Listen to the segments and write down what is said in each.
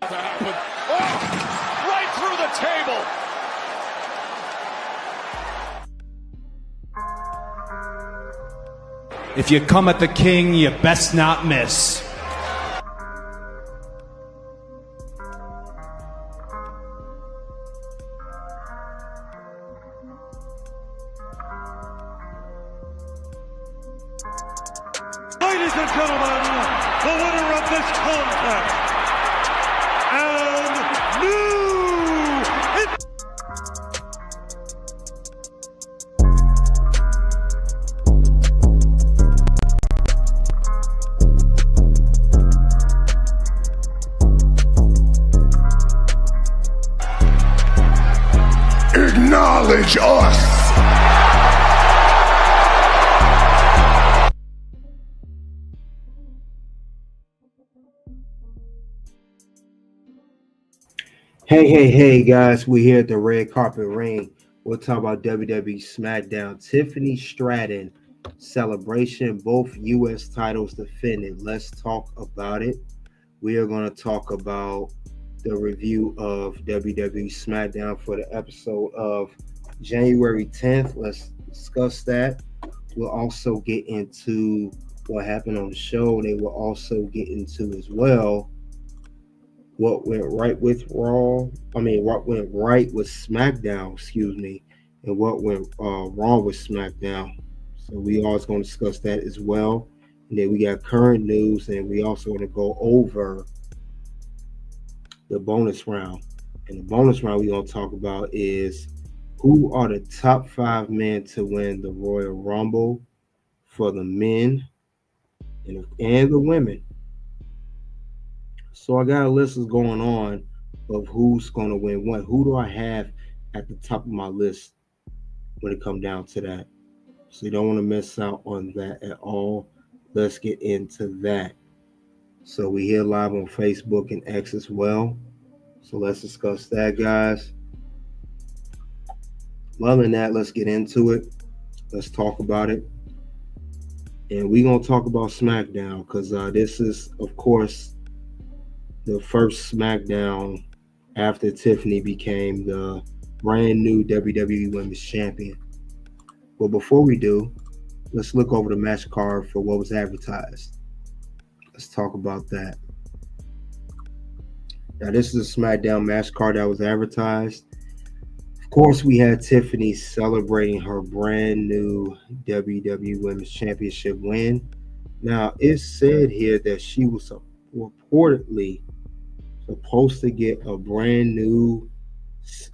To happen. Oh, right through the table. If you come at the king, you best not miss. Ladies and gentlemen, the winner of this contest and new Acknowledge us. Hey, guys, we're here at the Red Carpet Ring. We'll talk about WWE SmackDown Tiffany Stratton celebration, both U.S. titles defended. Let's talk about it. We are going to talk about the review of WWE SmackDown for the episode of January 10th. Let's discuss that. We'll also get into what happened on the show. They will also get into as well what went right with what went right with SmackDown, and what went wrong with SmackDown. So we always going to discuss that as well. And then we got current news, and we also want to go over the bonus round. And the bonus round we're going to talk about is who are the top 5 men to win the Royal Rumble for the men and the women. So I got a list that's going on of who's going to win what. Who do I have at the top of my list when it comes down to that? So you don't want to miss out on that at all. Let's get into that. So we here live on Facebook and X as well. So let's discuss that, guys. Other than that, let's get into it. Let's talk about it. And we're going to talk about SmackDown because this is, of course, the first SmackDown after Tiffany became the brand new WWE Women's Champion. But before we do, let's look over the match card for what was advertised. Let's talk about that. Now, this is a SmackDown match card that was advertised. Of course, we had Tiffany celebrating her brand new WWE Women's Championship win. Now, it's said here that she was reportedly supposed to get a brand new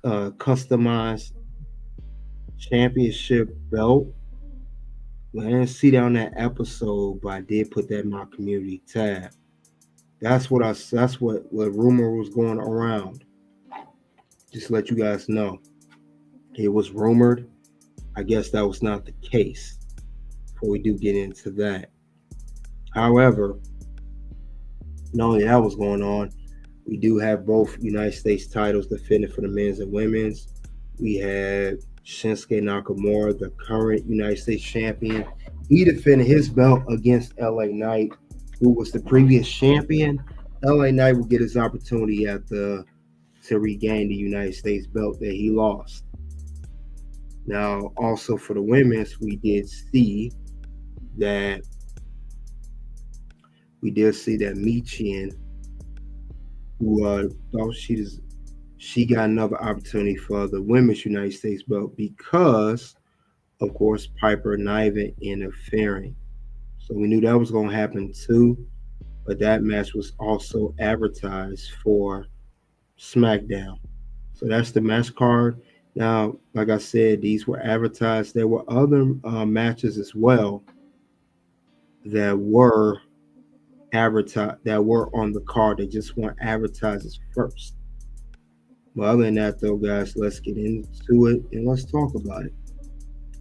customized championship belt. Well, I didn't see that on that episode, but I did put that in my community tab. That's what rumor was going around. Just to let you guys know. It was rumored. I guess that was not the case. Before we do get into that. However, not only that was going on, we do have both United States titles defended for the men's and women's. We had Shinsuke Nakamura, the current United States champion. He defended his belt against LA Knight, who was the previous champion. LA Knight will get his opportunity to regain the United States belt that he lost. Now, also for the women's, we did see that Michin, who thought she got another opportunity for the women's United States belt because, of course, Piper Niven interfering. So we knew that was going to happen too, but that match was also advertised for SmackDown. So that's the match card. Now, like I said, these were advertised. There were other matches as well that were advertised, that were on the card. They just weren't advertised as first. But other than that, though, guys, let's get into it and let's talk about it.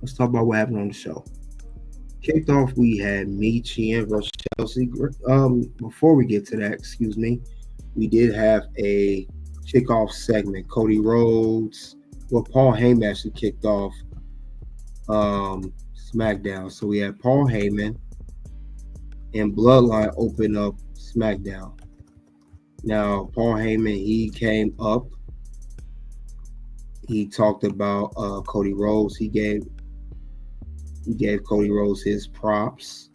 Let's talk about what happened on the show. Kicked off, we had Michin versus Chelsea. Before we get to that, we did have a kickoff segment. Cody Rhodes, Paul Heyman actually kicked off SmackDown. So we had Paul Heyman and Bloodline open up SmackDown. Now, Paul Heyman, he came up. He talked about Cody Rhodes. He gave Cody Rhodes his props.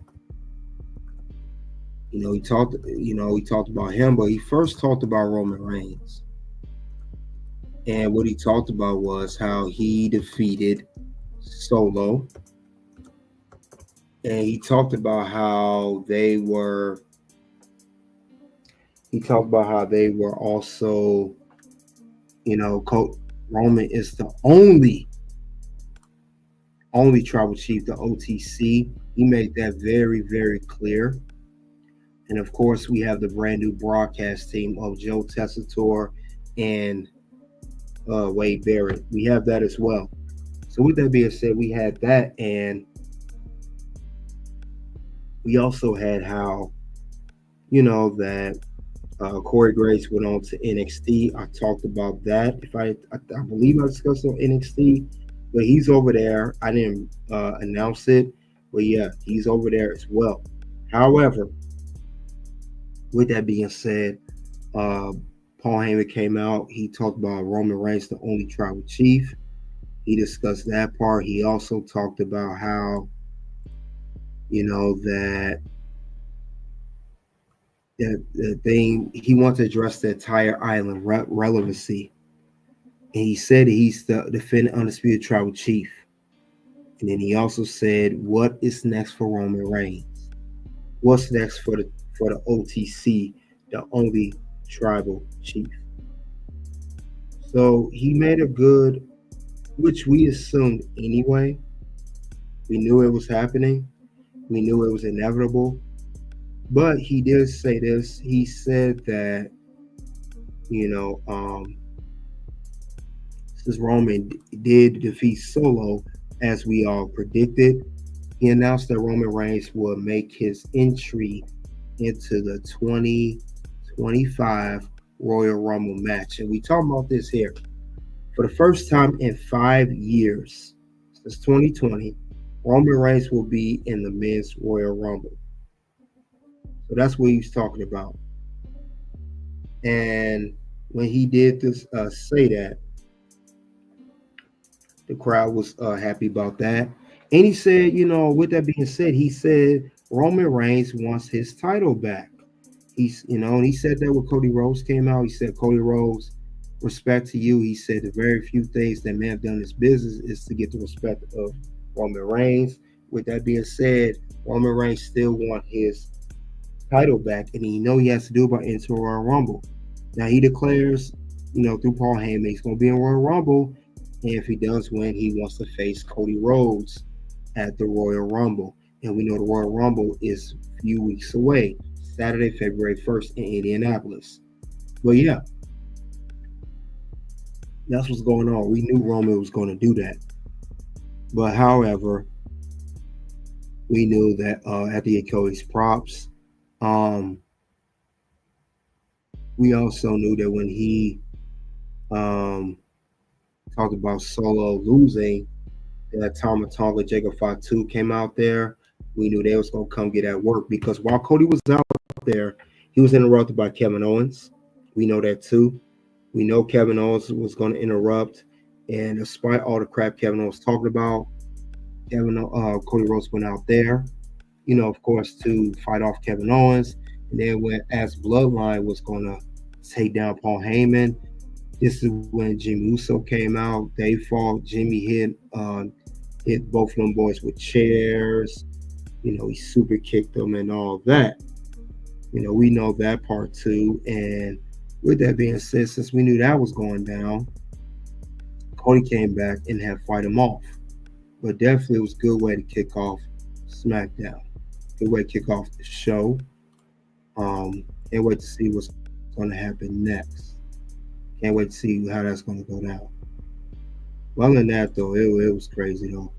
He talked about him, but he first talked about Roman Reigns. And what he talked about was how he defeated Solo. And he talked about how they were also, Roman is the only tribal chief, the OTC. He made that very, very clear. And of course, we have the brand new broadcast team of Joe Tessitore and Wade Barrett. We have that as well. So with that being said, we had that, and we also had how, that Corey Graves went on to NXT. I talked about that. I believe I discussed on NXT, but he's over there. I didn't announce it, but yeah, he's over there as well. However, with that being said, Paul Heyman came out. He talked about Roman Reigns, the only tribal chief. He discussed that part. He also talked about how, that the thing he wants to address the entire island relevancy. And he said he's the defending undisputed tribal chief. And then he also said, what is next for Roman Reigns? What's next for the OTC, the only tribal chief? So he made a good, which we assumed anyway. We knew it was happening. We knew it was inevitable. But he did say this. He said that, since Roman did defeat Solo, as we all predicted, he announced that Roman Reigns would make his entry into the 2025 Royal Rumble match. And we talked about this here. For the first time in 5 years, since 2020, Roman Reigns will be in the men's Royal Rumble. So that's what he was talking about. And when he did this, say that, the crowd was happy about that. And he said, with that being said, he said Roman Reigns wants his title back. And he said that when Cody Rhodes came out. He said, Cody Rhodes, respect to you. He said the very few things that man have done in this business is to get the respect of Roman Reigns. With that being said, Roman Reigns still wants his title back, and he has to do it by entering Royal Rumble. Now he declares, through Paul Heyman, he's going to be in Royal Rumble, and if he does win, he wants to face Cody Rhodes at the Royal Rumble. And we know the Royal Rumble is a few weeks away, Saturday, February 1st in Indianapolis. But yeah, that's what's going on. We knew Roman was going to do that. But however, we knew that after he killed his props, we also knew that when he talked about Solo losing, that Tama Tonga, Jacob Fatu came out there. We knew they was going to come get at work, because while Cody was out there, he was interrupted by Kevin Owens. We know that too. We know Kevin Owens was going to interrupt, and despite all the crap Kevin Owens talked about, Cody Rhodes went out there, of course, to fight off Kevin Owens. And then as Bloodline was going to take down Paul Heyman, this is when Jimmy Uso came out. They fought. Jimmy hit both of them boys with chairs. He super kicked them and all of that. We know that part too. And with that being said, since we knew that was going down, Cody came back and had to fight him off. But definitely it was a good way to kick off SmackDown. Good way to kick off the show. Can't wait to see what's going to happen next. Can't wait to see how that's going to go down. Well, other than that, though, it was crazy, though.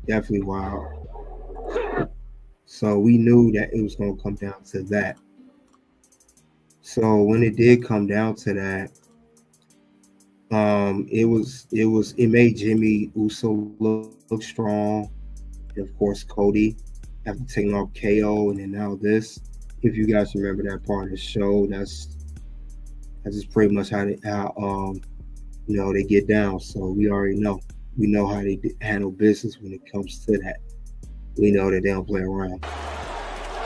Definitely wild. So we knew that it was going to come down to that. So when it did come down to that, it made Jimmy Uso look strong. And of course, Cody, after taking off KO, and then now this. If you guys remember that part of the show, that's just pretty much how they get down. So we already know. We know how they handle business when it comes to that. We know that they don't play around.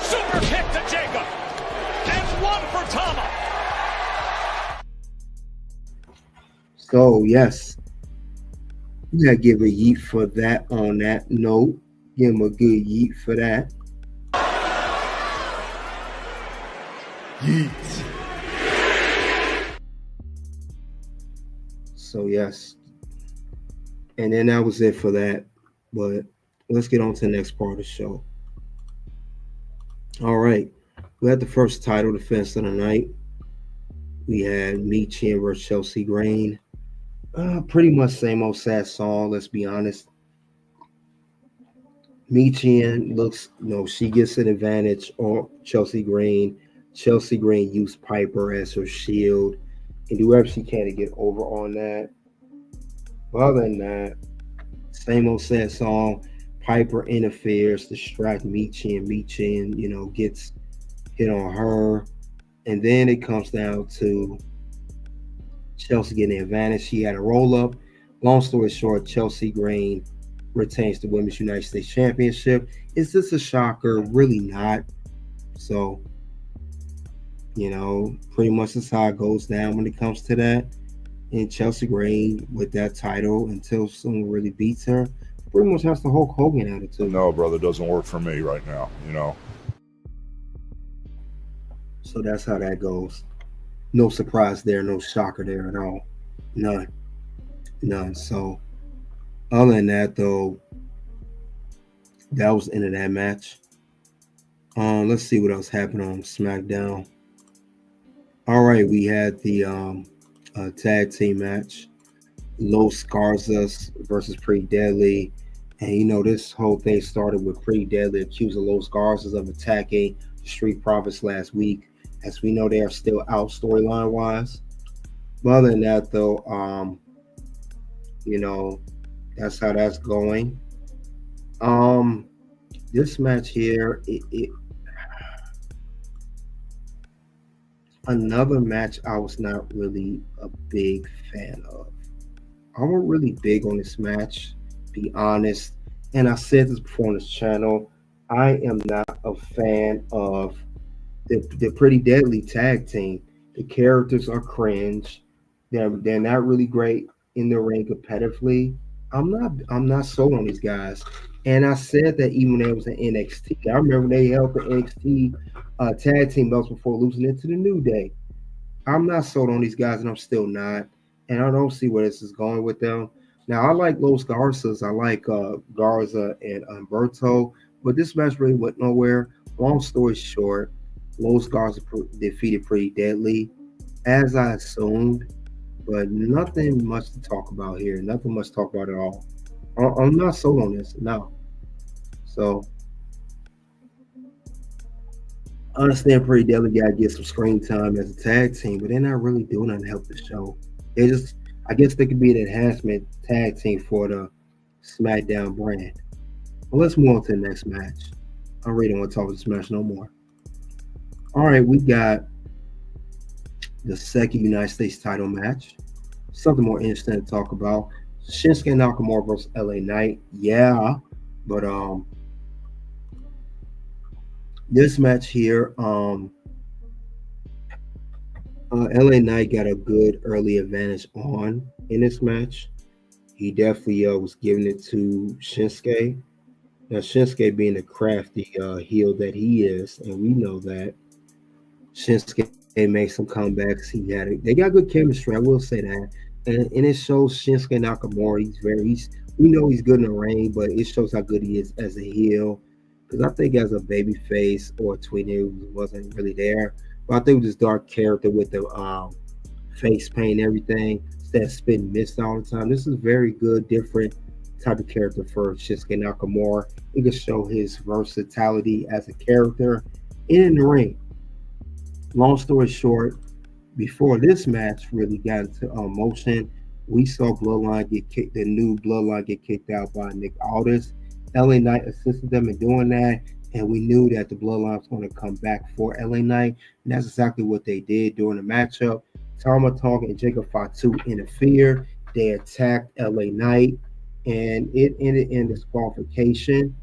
Super kick to Jacob. And one for Tama. So yes, you gotta give a yeet for that on that note. Give him a good yeet for that. Yeet. So yes. And then that was it for that. But let's get on to the next part of the show. All right. We had the first title defense of the night. We had Michin versus Chelsea Green. Pretty much same old sad song, let's be honest. Michin looks, she gets an advantage on Chelsea Green. Chelsea Green used Piper as her shield and do whatever she can to get over on that. But other than that, same old sad song. Piper interferes, distracts Michin. Michin, gets hit on her. And then it comes down to Chelsea getting the advantage. She had a roll up. Long story short, Chelsea Green retains the Women's United States Championship. Is this a shocker? Really not. So, pretty much that's how it goes down when it comes to that. And Chelsea Green with that title until someone really beats her, pretty much has the Hulk Hogan attitude. No, brother, doesn't work for me right now, So that's how that goes. No surprise there, no shocker there at all. None. So other than that, though, that was the end of that match. Let's see what else happened on SmackDown. All right, we had the tag team match. Los Garzas versus Pretty Deadly. And this whole thing started with Pretty Deadly accusing Los Garzas of attacking the Street Profits last week. As we know, they are still out storyline wise. But other than that, though, that's how that's going. This match here, another match I was not really a big fan of. I wasn't really big on this match, be honest. And I said this before on this channel. I am not a fan of the Pretty Deadly tag team. The characters are cringe. They're not really great in the ring competitively. I'm not sold on these guys. And I said that even when they was in NXT. I remember they held the NXT tag team belts before losing it to the New Day. I'm not sold on these guys, and I'm still not. And I don't see where this is going with them. Now, I like Los Garzas. I like Garza and Humberto. But this match really went nowhere. Long story short, Los Garza defeated Pretty Deadly, as I assumed. But nothing much to talk about here. Nothing much to talk about at all. I'm not sold on this. No. So, I understand Pretty Deadly got to get some screen time as a tag team, but they're not really doing nothing to help the show. I guess they could be an enhancement tag team for the SmackDown brand. Well, let's move on to the next match. I really don't want to talk about this match no more. All right, we got the second United States title match. Something more interesting to talk about. Shinsuke Nakamura versus LA Knight. Yeah, but this match here, LA Knight got a good early advantage in this match. He definitely was giving it to Shinsuke. Now, Shinsuke being the crafty heel that he is, and we know that Shinsuke made some comebacks. They got good chemistry, I will say that. And it shows Shinsuke Nakamura. We know he's good in the ring, but it shows how good he is as a heel. Because I think as a baby face or a tween, it wasn't really there. But I think with this dark character with the face paint and everything, instead of spitting mist all the time, this is a very good, different type of character for Shinsuke Nakamura. He can show his versatility as a character in the ring. Long story short, before this match really got into motion, we saw the new Bloodline get kicked out by Nick Aldis. LA Knight assisted them in doing that, And we knew that the Bloodline was going to come back for LA Knight, and that's exactly what they did during the matchup. Tama Tonga and Jacob Fatu interfered. They attacked LA Knight, and it ended in disqualification.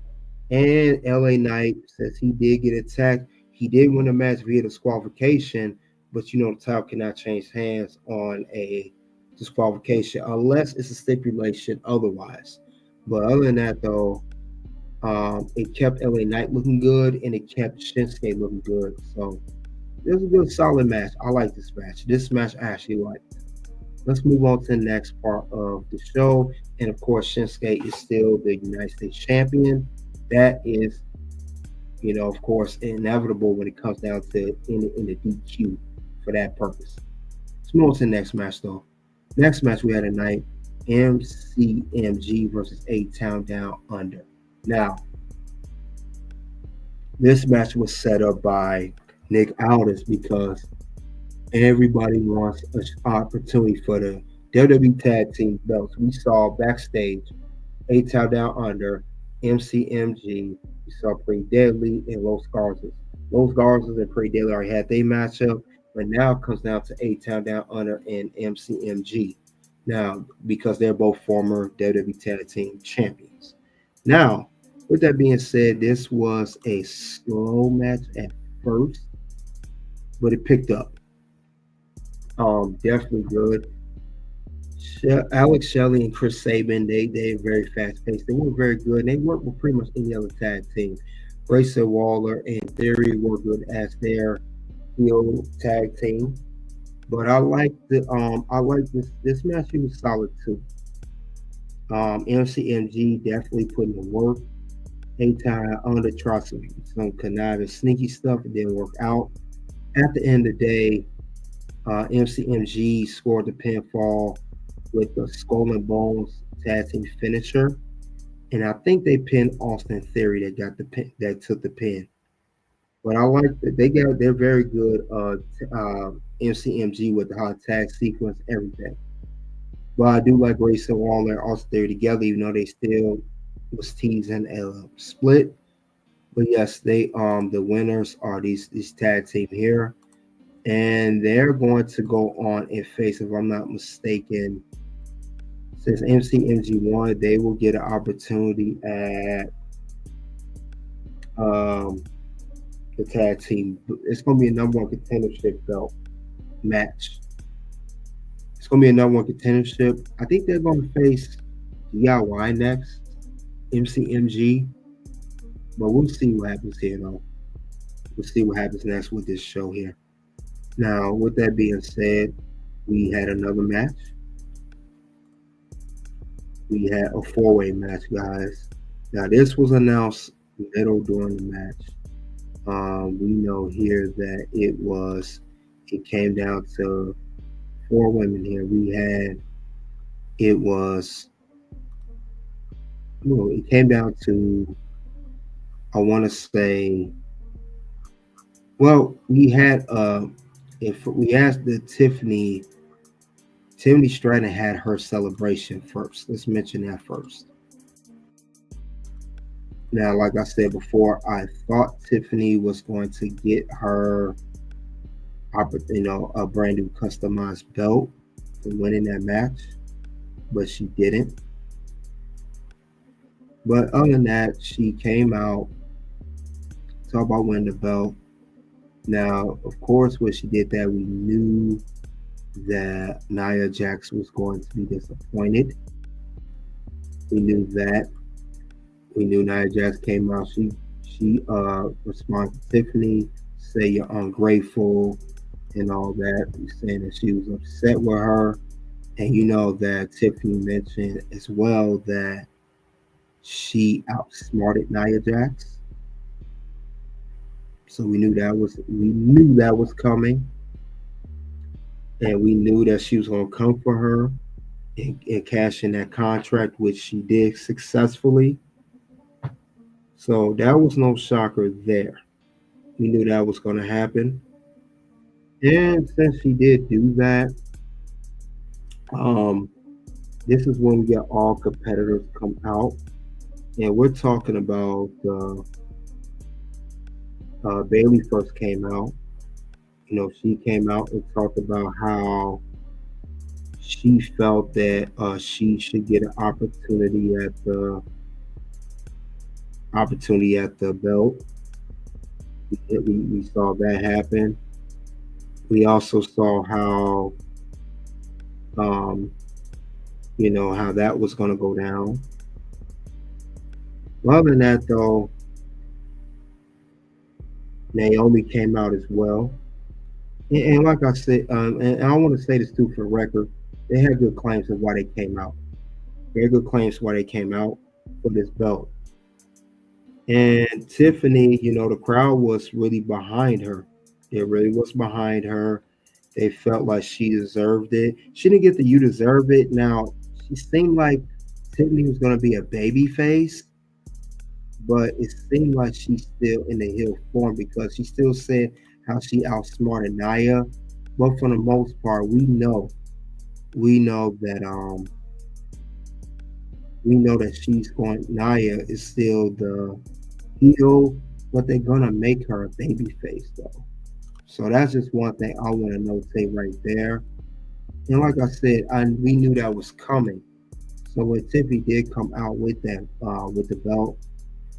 And LA Knight, since he did get attacked, he did win the match via disqualification. But you know, the title cannot change hands on a disqualification unless it's a stipulation otherwise. But other than that, though, it kept LA Knight looking good and it kept Shinsuke looking good. So it was a good, solid match. I like this match. This match I actually liked. Let's move on to the next part of the show. And of course, Shinsuke is still the United States champion. That is, you know, of course, inevitable when it comes down to in the DQ for that purpose. Let's move on to the next match, though. Next match we had tonight, MCMG versus A-Town Down Under. Now, this match was set up by Nick Aldis because everybody wants an opportunity for the WWE Tag Team belts. We saw backstage A-Town Down Under, MCMG. We saw Pretty Deadly and Los Garzas. Los Garzas and Pretty Deadly already had their matchup, but now it comes down to A-Town Down Under and MCMG. Now, because they're both former WWE Tag Team champions. Now, with that being said, this was a slow match at first, but it picked up. Definitely good. Alex Shelley and Chris Sabin, they're very fast paced. They work very good. And they work with pretty much any other tag team. Grayson Waller and Theory were good as their heel tag team. But I like this match. It was solid too. MCMG definitely putting in work. A-Town Under tried some conniving, sneaky stuff. It didn't work out. At the end of the day, MCMG scored the pinfall with the Skull and Bones tag team finisher, and I think they pinned Austin Theory that got the pin, that took the pin. But I like that they're very good. MCMG with the hot tag sequence, everything. But I do like Grayson Waller and Austin Theory together, even though they still was teasing a split. But yes, they the winners are these tag team here, and they're going to go on and face, if I'm not mistaken, since MCMG won, they will get an opportunity at the tag team. It's going to be a number one contendership belt match. It's going to be a number one contendership. I think they're going to face DIY next, MCMG. But we'll see what happens here, though. We'll see what happens next with this show here. Now, with that being said, we had another match. We had a four-way match, guys. Now, this was announced middle during the match. We know here that it came down to four women here. It came down to, I want to say, well, we had if we asked the Tiffany Stratton had her celebration first. Let's mention that first. Now, like I said before, I thought Tiffany was going to get her, a brand new customized belt for winning that match, but she didn't. But other than that, she came out, talk about winning the belt. Now, of course, when she did that, we knew that Nia Jax was going to be disappointed. We knew that. We knew Nia Jax came out. She responded to Tiffany, say you're ungrateful and all that, saying that she was upset with her. And you know that Tiffany mentioned as well that she outsmarted Nia Jax. So we knew that was coming. And we knew that she was going to come for her and cash in that contract, which she did successfully. So that was no shocker there. We knew that was going to happen. And since she did do that, this is when we get all competitors come out. And we're talking about Bailey first came out. She came out and talked about how she felt that she should get an opportunity at the belt. We saw that happen. We also saw how how that was going to go down. Other than that, though, Naomi came out as well, and like I said, and I want to say this too for the record, they had good claims of why they came out. They had good claims why they came out for this belt. And Tiffany, the crowd was really behind her. It really was behind her. They felt like she deserved it. She didn't get the "you deserve it." Now, she seemed like Tiffany was going to be a baby face, but it seemed like she's still in the heel form because she still said how she outsmarted Nia. But for the most part, we know that Nia is still the heel, but they're gonna make her a baby face though. So that's just one thing I want to notate right there. And like I said, we knew that was coming. So when Tiffany did come out with that with the belt,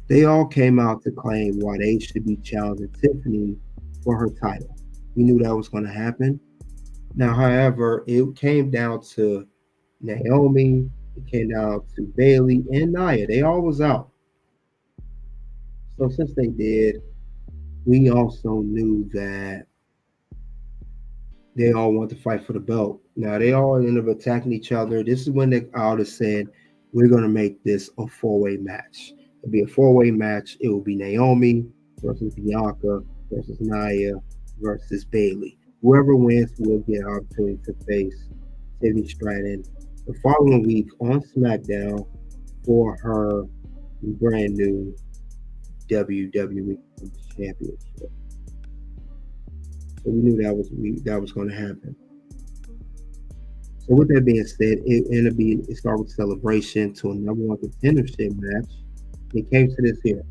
they all came out to claim why they should be challenging Tiffany for her title. We knew that was going to happen. Now, however, it came down to Naomi, it came down to Bailey and Nia. They all was out. So since they did, we also knew that they all want to fight for the belt. Now they all ended up attacking each other. This is when the artist said, "We're gonna make this a four-way match. It'll be a four-way match. It will be Naomi versus Bianca versus Nia versus Bailey. Whoever wins will get an opportunity to face Tiffany Stratton the following week on SmackDown for her brand new WWE Championship." So we knew that was going to happen. So with that being said, it started with celebration to a number one contendership match. It came to this here.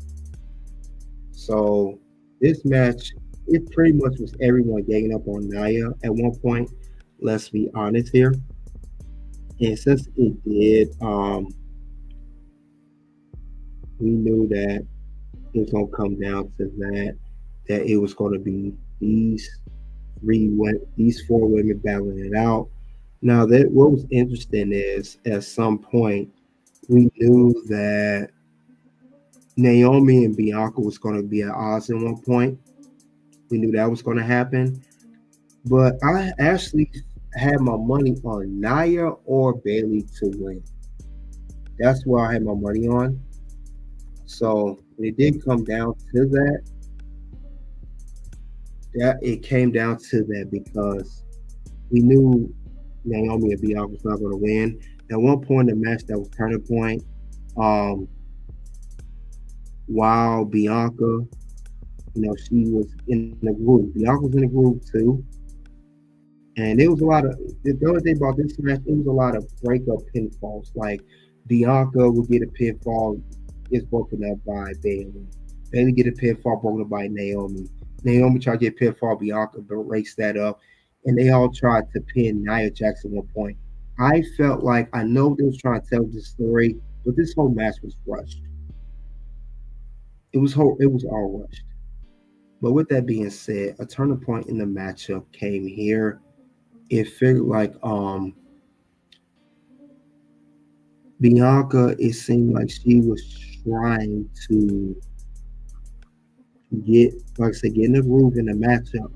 So this match, it pretty much was everyone ganging up on Nia at one point. Let's be honest here. And since it did, we knew that it was going to come down to that it was going to be these four women battling it out. Now that what was interesting is at some point we knew that Naomi and Bianca was going to be at odds at one point. We knew that was going to happen, but I actually had my money on Nia or Bailey to win. That's what I had my money on. So when it did come down to that it came down to that because we knew Naomi and Bianca was not going to win. At one point in the match, that was turning point. While Bianca, she was in the group. Bianca was in the group too. And there was a lot of the other thing about this match, it was a lot of breakup pinfalls. Like Bianca would get a pinfall, it's broken up by Bailey. Bailey get a pinfall broken up by Naomi. Naomi tried to get pinfall, Bianca breaks that up, and they all tried to pin Nia Jax at one point. I felt like I know they was trying to tell this story, but this whole match was rushed. It was all rushed. But with that being said, a turning point in the matchup came here. It felt like Bianca, it seemed like she was trying to get in the groove in the matchup.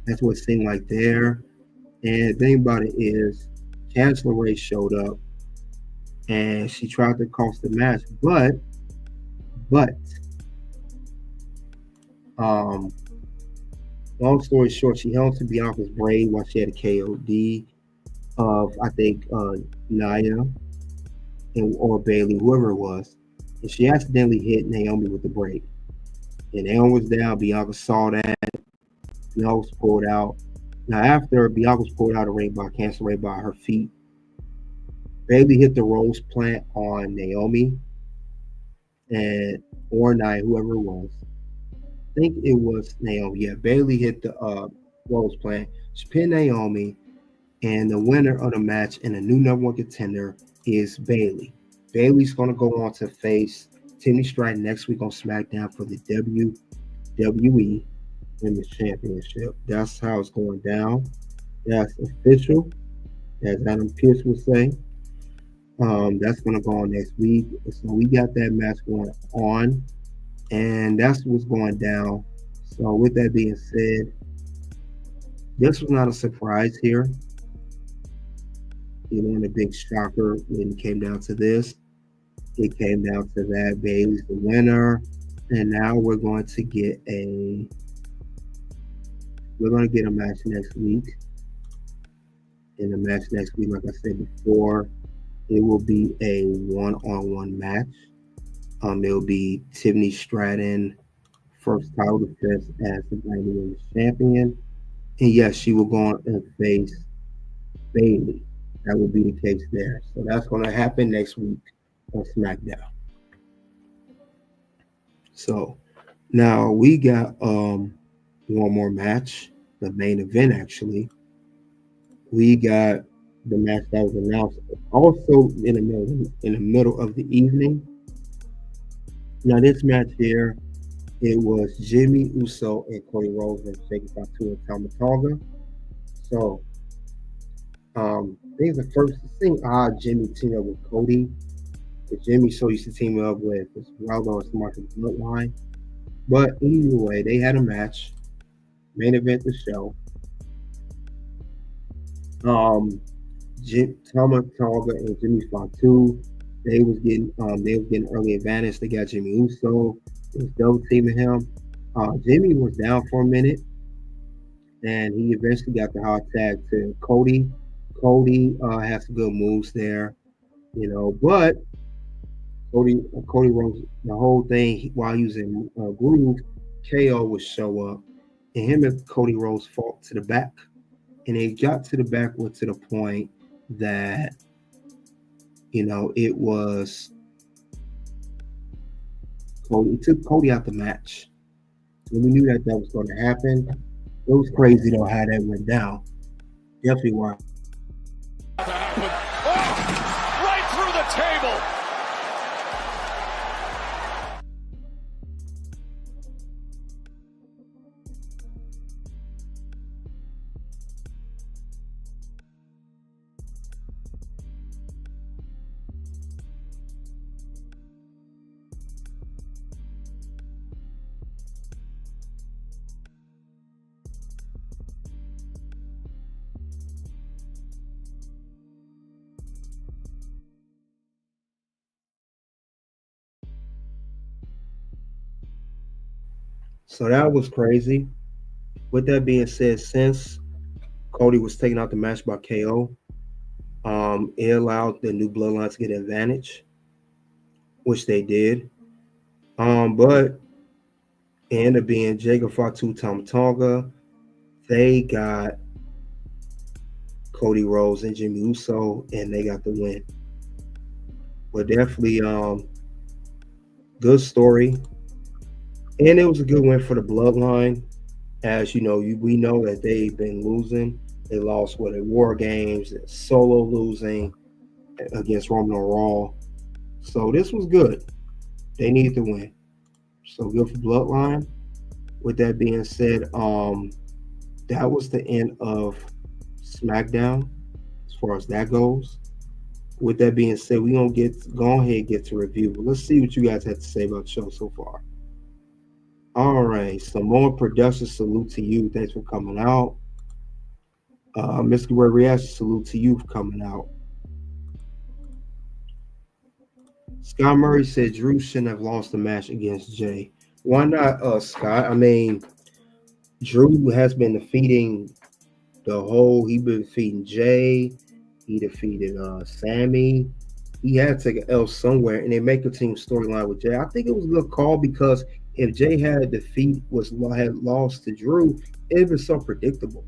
That's what it seemed like there. And the thing about it is, Chancellor Ray showed up, and she tried to cost the match, but long story short, she held to Bianca's braid while she had a KOD of I think Nia or Bailey, whoever it was, and she accidentally hit Naomi with the braid. And Naomi was down. Bianca saw that. Bianca was pulled out. Now, after Bianca was pulled out of the ring by Chancellor Ray by her feet, Bailey hit the rose plant on Naomi or Nia, whoever it was. think it was Naomi. Yeah, Bailey hit the Rose plant. She pinned Naomi, and the winner of the match and the new number one contender is Bailey. Bailey's going to go on to face Tiffany Stratton next week on SmackDown for the WWE Women's Championship. That's how it's going down. That's official, as Adam Pearce would say. That's going to go on next week. So we got that match going on, and that's what's going down. So with that being said, this was not a surprise here. You know, and a big shocker when it came down to this. It came down to that Bailey's the winner, and now we're going to get a match next week. In the match next week, like I said before, it will be a one-on-one match. It'll be Tiffany Stratton first title defense as the Women's Champion, and yes, she will go on and face Bailey. That will be the case there. So that's going to happen next week on SmackDown. So now we got one more match, the main event actually. We got the match that was announced also in the middle of the evening. Now this match here, it was Jimmy Uso and Cody Rhodes and Jake Fatu and Tamatonga. So I think the first thing Jimmy teamed up with Cody. But Jimmy so used to team up with Wilder and Mark Bloodline. But either way, they had a match, main event the show. Tamatonga and Jimmy Fatu, they was getting early advantage. They got Jimmy Uso. It was double teaming him. Jimmy was down for a minute, and he eventually got the hot tag to Cody. Cody has some good moves there, you know, but Cody Rhodes, the whole thing while he was in Groove, KO would show up, and him and Cody Rhodes fought to the back, and they got to the back to the point that, you know, it was Cody. It took Cody out the match, and we knew that was going to happen. It was crazy though how that went down. Definitely why. Right through the table. So that was crazy. With that being said, since Cody was taken out the match by KO, it allowed the new bloodline to get an advantage, which they did. But it ended up being Jacob Fatu Tamatonga. They got Cody Rhodes and Jimmy Uso, and they got the win. But definitely good story. And it was a good win for the bloodline. As you know, we know that they've been losing. They lost at War Games, Solo losing against Roman on Raw. So this was good. They need to win. So good for bloodline. With that being said, that was the end of SmackDown as far as that goes. With that being said, we're going to go ahead and get to review. But let's see what you guys have to say about the show so far. All right, Samoa Production, salute to you. Thanks for coming out. Mr. Red Reaction, salute to you for coming out. Scott Murray said Drew shouldn't have lost the match against Jay. Why not, Scott? I mean, Drew has been defeating he's been defeating Jay. He defeated Sammy. He had to take an L somewhere, and they make a team storyline with Jay. I think it was a good call because if Jay had lost to Drew, it was so predictable.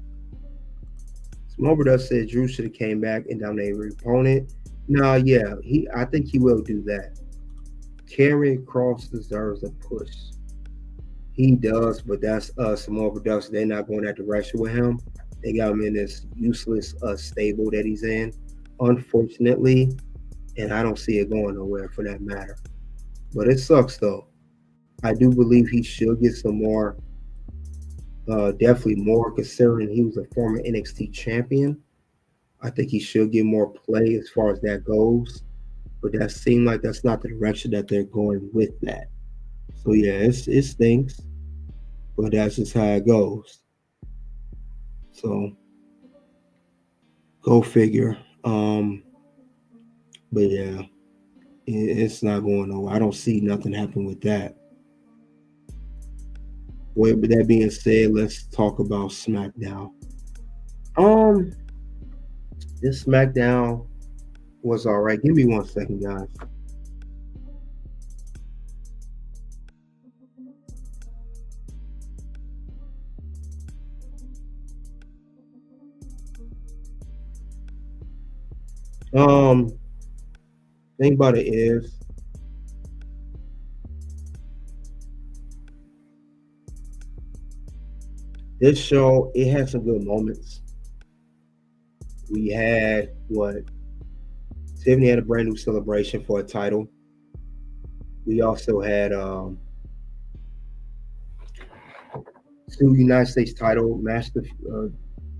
Smoberdust said Drew should have came back and dominated his opponent. I think he will do that. Karrion Kross deserves a push. He does, but that's small production. They're not going that direction with him. They got him in this useless stable that he's in, unfortunately, and I don't see it going nowhere for that matter. But it sucks though. I do believe he should get some more, definitely more, considering he was a former NXT champion. I think he should get more play as far as that goes. But that seemed like that's not the direction that they're going with that. So yeah, it stinks, but that's just how it goes. So go figure. But yeah, it's not going nowhere. I don't see nothing happen with that. With that being said, let's talk about SmackDown. Um, this SmackDown was all right. Give me 1 second, guys. Um, thing about it is, this show, it had some good moments. We had what, Tiffany had a brand new celebration for a title. We also had two United States title master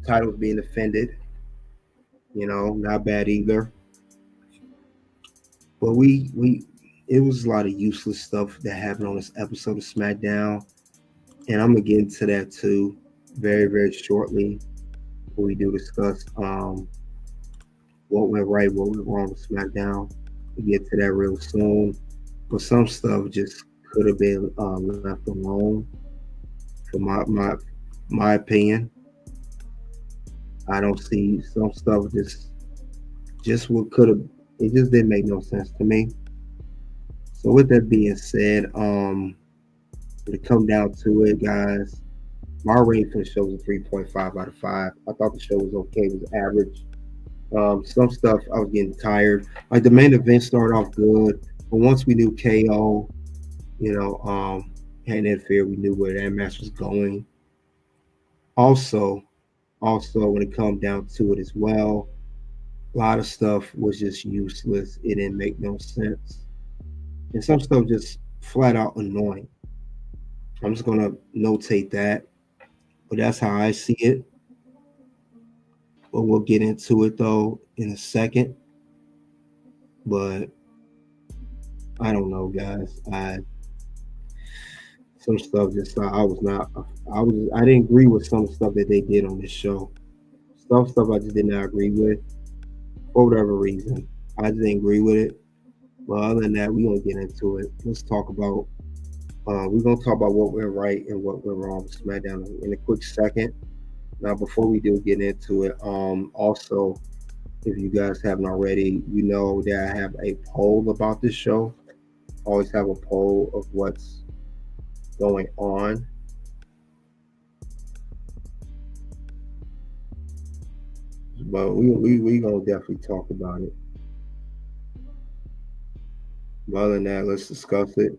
titles being defended. You know, not bad either. But we it was a lot of useless stuff that happened on this episode of SmackDown, and I'm gonna get into that too, very very shortly. When we do discuss what went right, what went wrong with SmackDown. We get to that real soon. But some stuff just could have been left alone, for my opinion. I don't see some stuff just what could have. It just didn't make no sense to me. So with that being said, when it come down to it, guys, my rating for the show was a 3.5 out of 5. I thought the show was okay. It was average. Some stuff I was getting tired. Like the main event started off good, but once we knew KO, hadn't interfered, we knew where that match was going. Also, when it come down to it as well, a lot of stuff was just useless. It didn't make no sense, and some stuff just flat out annoying. I'm just gonna notate that, but that's how I see it. But we'll get into it though in a second. But I don't know, guys. Some stuff just I didn't agree with some stuff that they did on this show. Some stuff I just did not agree with for whatever reason. I just didn't agree with it. But other than that, we're gonna get into it. Let's talk about we're gonna talk about what went right and what went wrong with SmackDown in a quick second. Now, before we do get into it, also, if you guys haven't already, you know that I have a poll about this show. I always have a poll of what's going on. But we gonna definitely talk about it. But other than that, let's discuss it.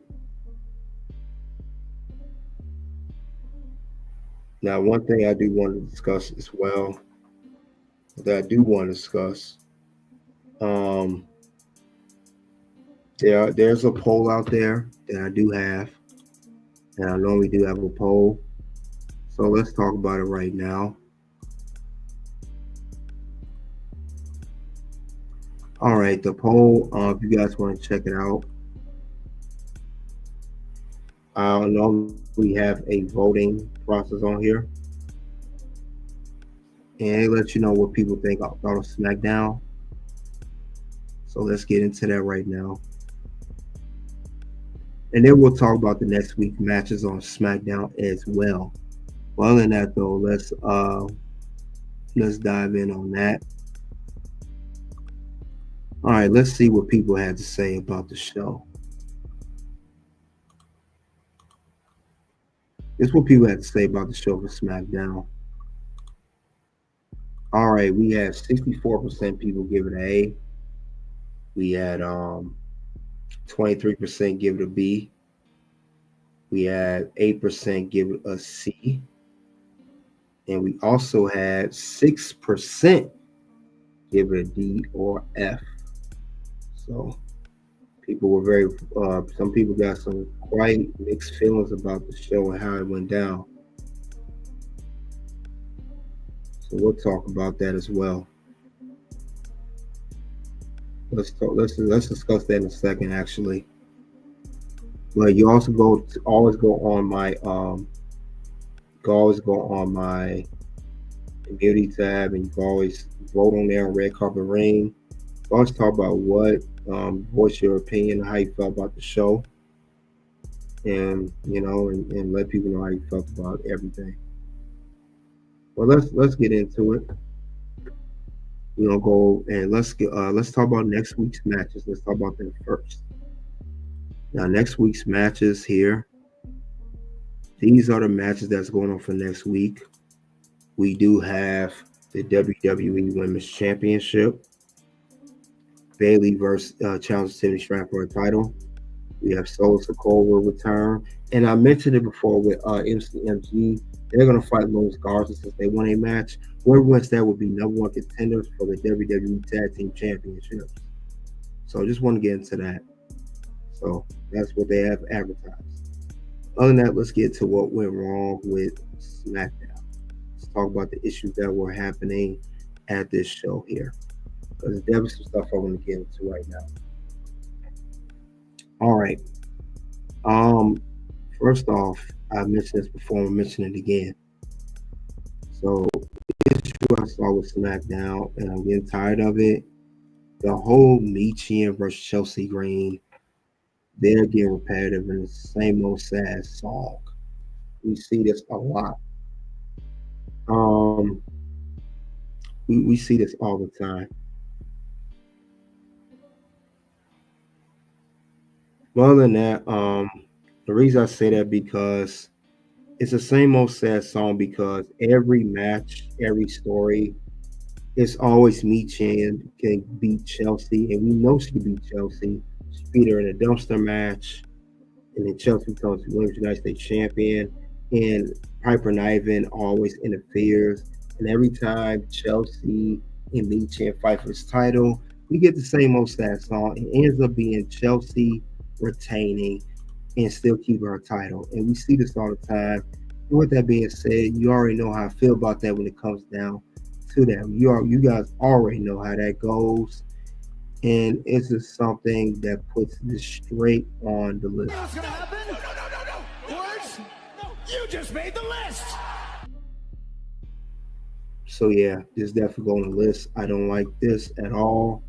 Now, one thing I do want to discuss as well, that I do want to discuss, there's a poll out there that I do have, and I normally do have a poll. So let's talk about it right now. All right, the poll, if you guys want to check it out, I don't know, we have a voting process on here. And it lets you know what people think about SmackDown. So let's get into that right now. And then we'll talk about the next week matches on SmackDown as well. Well, other than that though, let's dive in on that. All right, let's see what people had to say about the show. This is what people had to say about the show for SmackDown. All right, we had 64% people give it an A. We had 23% give it a B. We had 8% give it a C. And we also had 6% give it a D or F. So people were very, some people got some quite mixed feelings about the show and how it went down. So we'll talk about that as well. Let's discuss that in a second, actually. But you also always go on my community tab, and you can always vote on there on Red Carpet Ring. Always talk about voice your opinion, how you felt about the show, and and let people know how you felt about everything. Well, let's get into it. We're gonna go and let's talk about next week's matches. Let's talk about them first. Now, next week's matches here. These are the matches that's going on for next week. We do have the WWE Women's Championship. Bayley versus challenges Tiffany Stratton for a title. We have Solo Sikoa return, and I mentioned it before with MCMG. They're going to fight Lois Garza since they won a match. Whoever wins that will be number one contenders for the WWE Tag Team Championships. So I just want to get into that. So that's what they have advertised. Other than that, let's get to what went wrong with SmackDown. Let's talk about the issues that were happening at this show here. Because there's some stuff I want to get into right now. All right. First off, I mentioned this before, I'm mentioning it again. So the issue I saw with SmackDown, and I'm getting tired of it. The whole Michin versus Chelsea Green, they're getting repetitive in the same old sad song. We see this a lot. We see this all the time. Well, other than that, the reason I say that because it's the same old sad song because every match, every story, it's always Michin can beat Chelsea, and we know she can beat Chelsea. She beat her in a dumpster match, and then Chelsea becomes the Women's United States Champion, and Piper Niven always interferes. And every time Chelsea and Michin fight for this title, we get the same old sad song. It ends up being Chelsea retaining and still keeping her title. And we see this all the time. And with that being said, you already know how I feel about that when it comes down to that. You guys already know how that goes. And it's just something that puts this straight on the list. What's gonna happen? No. Words? No. You just made the list. So yeah, this definitely go on the list. I don't like this at all.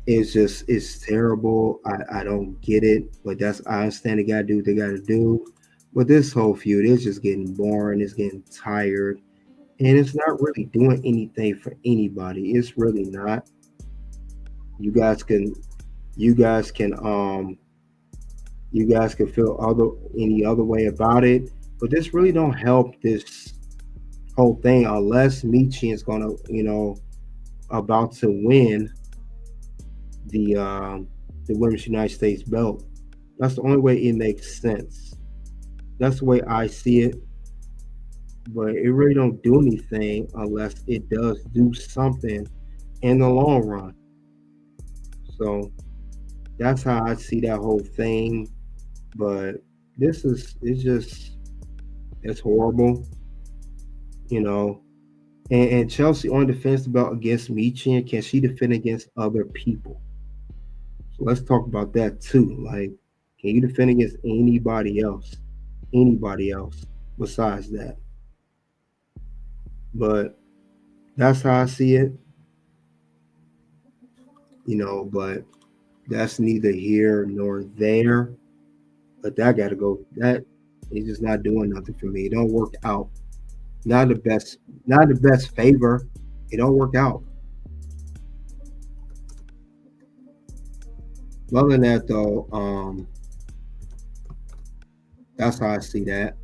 It's terrible. I don't get it, but I understand they gotta do what they gotta do. But this whole feud is just getting boring, it's getting tired, and it's not really doing anything for anybody. It's really not. You guys can feel any other way about it, but this really don't help this whole thing unless Michin is gonna, about to win the Women's United States belt. That's the only way it makes sense. That's the way I see it. But it really don't do anything unless it does do something in the long run. So that's how I see that whole thing. But it's horrible, And Chelsea on defense belt against Michin, can she defend against other people? So let's talk about that too. Like, can you defend against anybody else? Anybody else besides that? But that's how I see it. But that's neither here nor there. But that gotta go. That is just not doing nothing for me. It don't work out. Not the best favor. It don't work out. Other than that, though, that's how I see that.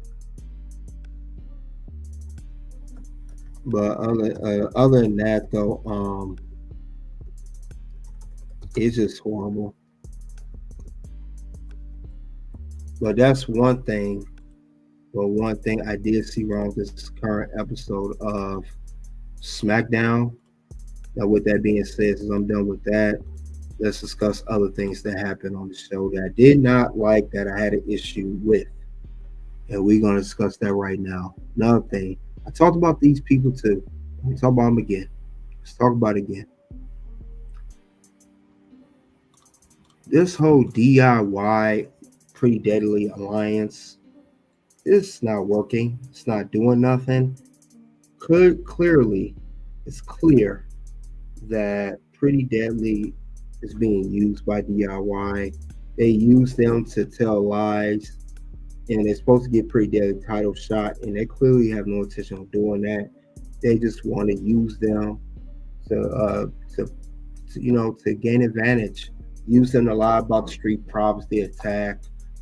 But other than that, though, it's just horrible. But that's one thing. But one thing I did see wrong this current episode of SmackDown. Now, with that being said, since I'm done with that, let's discuss other things that happened on the show that I did not like, that I had an issue with. And we're going to discuss that right now. Another thing, I talked about these people too. Let me talk about them again. Let's talk about it again. This whole DIY Pretty Deadly Alliance, it's not working. It's not doing nothing. Clearly, it's clear that Pretty Deadly is being used by DIY. They use them to tell lies, and they're supposed to get Pretty Deadly title shot, and they clearly have no intention of doing that. They just want to use them to gain advantage. Use them to lie about the street profits, the attack.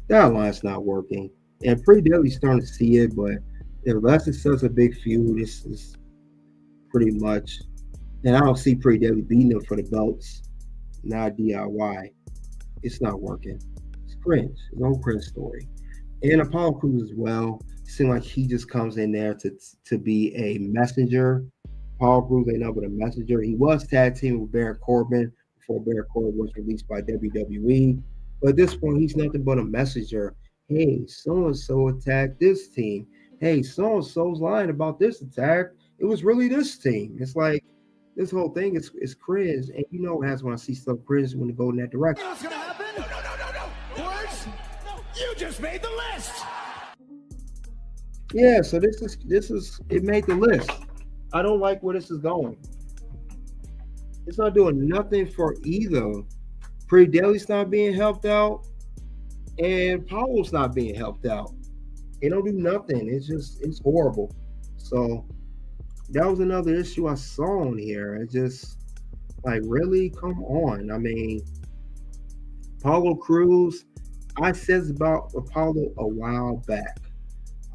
That line's not working. And Pretty Deadly's starting to see it, but unless it's such a big feud, this is pretty much. And I don't see Pretty Deadly beating them for the belts, not DIY. It's not working. It's cringe. It's no cringe story. And Apollo Crews as well. It seems like he just comes in there to be a messenger. Apollo Crews ain't nothing but a messenger. He was tag teaming with Baron Corbin before Baron Corbin was released by WWE. But at this point, he's nothing but a messenger. Hey, so-and-so attacked this team. Hey, so-and-so's lying about this attack. It was really this team. It's like this whole thing is cringe. And you know what happens when I see stuff cringe when it go in that direction. You know what's gonna happen? No. Words? No. You just made the list. Yeah, so this is it made the list. I don't like where this is going. It's not doing nothing for either. Pretty Deadly's not being helped out, and Paulo's not being helped out. They don't do nothing. It's horrible. So that was another issue I saw on here. It just like, really, come on. I mean, Apollo Crews, I said about Apollo a while back.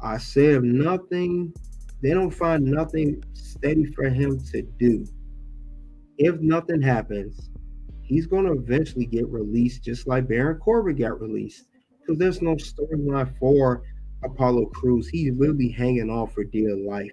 I said if nothing, they don't find nothing steady for him to do. If nothing happens, he's going to eventually get released, just like Baron Corbin got released, because there's no storyline for Apollo Crews. He's literally hanging on for dear life.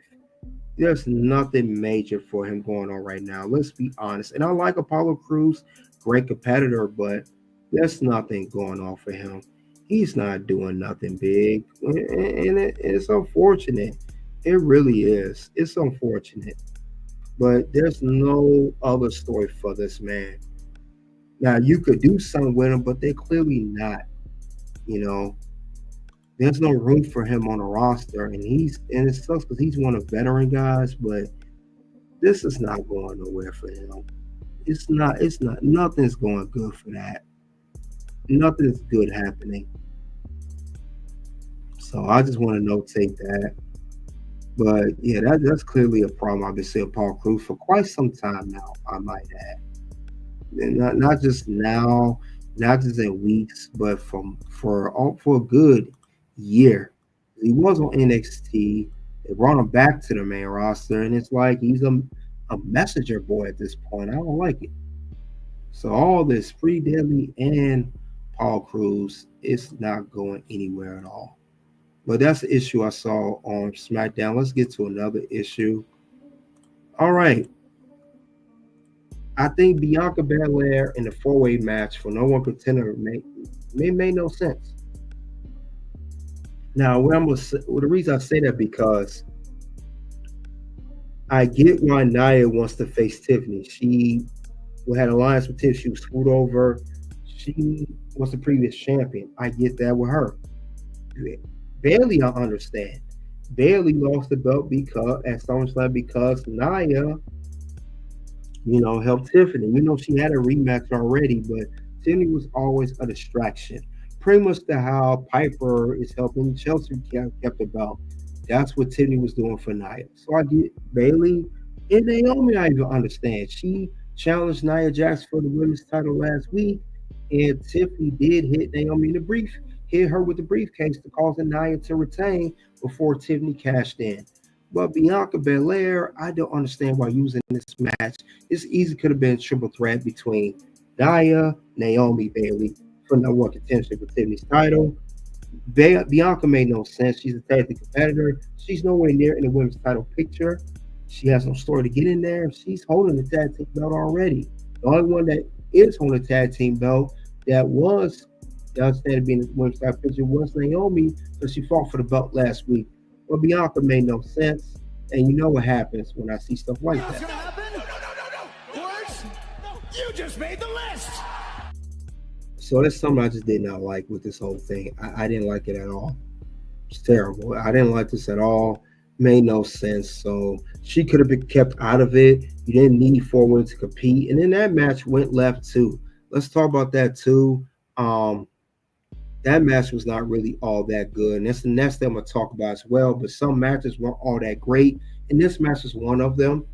There's nothing major for him going on right now. Let's be honest. And I like Apollo Crews, great competitor, but there's nothing going on for him. He's not doing nothing big, and it's unfortunate. It really is. It's unfortunate. But there's no other story for this man. Now, you could do something with him, but they're clearly not. There's no room for him on the roster, and it sucks because he's one of the veteran guys, but this is not going nowhere for him. It's not, nothing's going good for that. Nothing's good happening. So I just want to notate that. But yeah, that's clearly a problem I've been seeing Paul Crews for quite some time now, I might add. And not just now, not just in weeks, but for a good year. He was on NXT. They brought him back to the main roster, and it's like he's a messenger boy at this point. I don't like it. So all this Pretty Deadly and Paul Crews, it's not going anywhere at all. But that's the issue I saw on SmackDown. Let's get to another issue. All right. I think Bianca Belair in the four-way match for No One Contender made no sense. Now, the reason I say that because I get why Nia wants to face Tiffany. She had an alliance with Tiffany. She was screwed over. She was the previous champion. I get that with her. Bayley, I understand. Bayley lost the belt at SummerSlam because Nia, helped Tiffany. She had a rematch already, but Tiffany was always a distraction. Pretty much how Piper is helping Chelsea kept the belt. That's what Tiffany was doing for Nia. So I get Bayley and Naomi. I even understand. She challenged Nia Jax for the women's title last week, and Tiffany did hit Naomi in the hit her with the briefcase to cause Nia to retain before Tiffany cashed in. But Bianca Belair, I don't understand why using this match. It's easy, could have been a triple threat between Nia, Naomi, Bayley for No One Contention for Tiffany's title. Bianca made no sense. She's a tag team competitor. She's nowhere near in the women's title picture. She has no story to get in there. She's holding the tag team belt already. The only one that is holding the tag team belt that instead of being in the women's title picture was Naomi, so she fought for the belt last week. But Bianca made no sense. And you know what happens when I see stuff like What's that. gonna happen? No. Words? No. You just made the list. So that's something I just did not like with this whole thing. I didn't like it at all. It's terrible. I didn't like this at all. Made no sense. So she could have been kept out of it. You didn't need 4 women to compete. And then that match went left too. Let's talk about that too. That match was not really all that good. And that's the next thing I'm going to talk about as well. But some matches weren't all that great. And this match was one of them.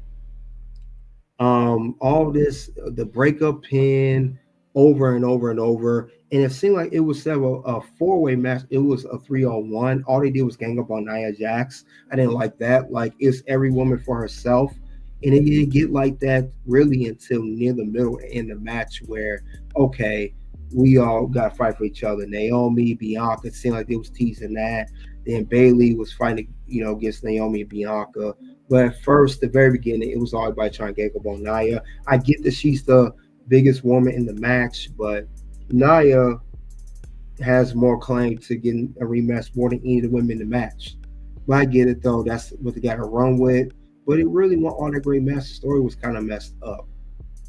All this, the breakup pin over and over and over. And it seemed like it was a 4-way match. It was a 3-on-1. All they did was gang up on Nia Jax. I didn't like that. Like, it's every woman for herself. And it didn't get like that really until near the middle in the match where, okay, we all got to fight for each other. Naomi, Bianca, it seemed like they was teasing that. Then Bayley was fighting, against Naomi and Bianca. But at first, the very beginning, it was all about trying to gang up on Nia. I get that she's the biggest woman in the match, but Nia has more claim to getting a rematch more than any of the women in the match. But I get it, though. That's what they got to run with. But it really wasn't all that great match. The story was kind of messed up.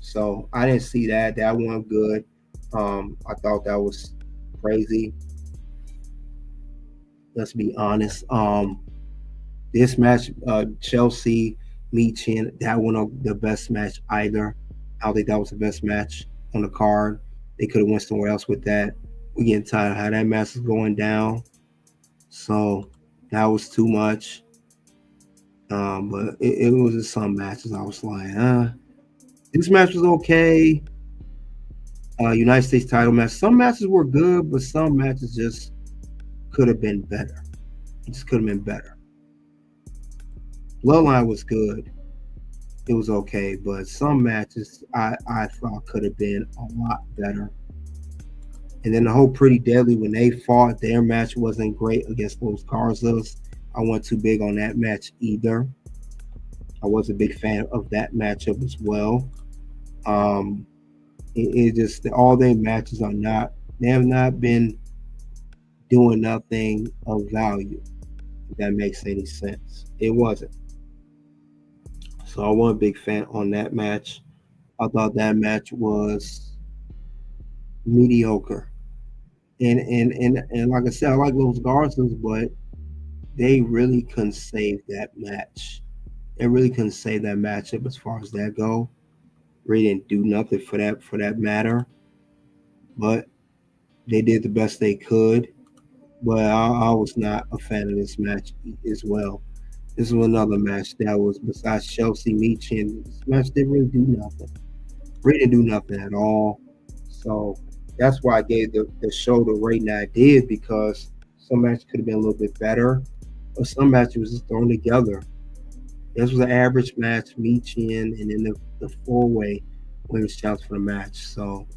So I didn't see that. That wasn't good. I thought that was crazy. Let's be honest. This match, Chelsea, Michin, that wasn't the best match either. I don't think that was the best match on the card. They could have went somewhere else with that. We're getting tired of how that match is going down. So that was too much. But it was just some matches I was like, this match was okay. United States title match. Some matches were good, but some matches just could have been better. It just could have been better. Bloodline was good. It was okay, but some matches I thought could have been a lot better. And then the whole Pretty Deadly, when they fought, their match wasn't great against Los Garzas. I wasn't too big on that match either. I was a big fan of that matchup as well. It just, all their matches they have not been doing nothing of value, if that makes any sense. It wasn't. So I wasn't a big fan on that match. I thought that match was mediocre. And like I said, I like Los Garzas, but they really couldn't save that match. They really couldn't save that matchup as far as that go. Really didn't do nothing for that matter. But they did the best they could. But I was not a fan of this match as well. This was another match that was, besides Chelsea Michin, this match didn't really do nothing. Really didn't do nothing at all. So that's why I gave the show the rating I did, because some matches could have been a little bit better, or some matches was just thrown together. This was an average match, Michin, and then the 4-way women's challenge for the match. So,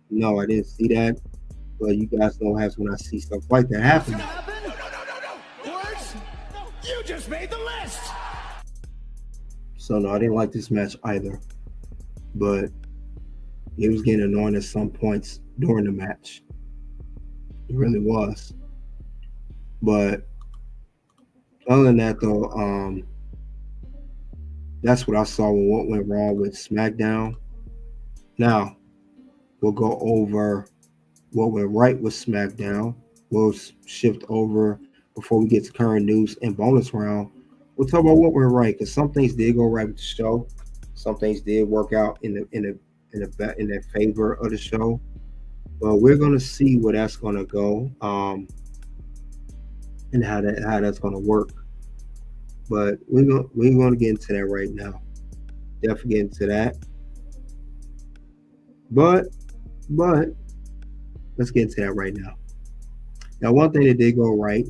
no, I didn't see that. But you guys know what happens when I see stuff like that happen. What's gonna happen? No. Words? No. You just made the list. So, no, I didn't like this match either. But it was getting annoying at some points during the match. It really was. But other than that, though, that's what I saw with what went wrong with SmackDown. Now, we'll go over what went right with SmackDown. We'll shift over before we get to current news and bonus round. We'll talk about what went right, because some things did go right with the show. Some things did work out in the favor of the show. But we're gonna see where that's gonna go, and how that's gonna work. But we're gonna get into that right now. Definitely get into that. But let's get into that right now. Now, one thing that did go right,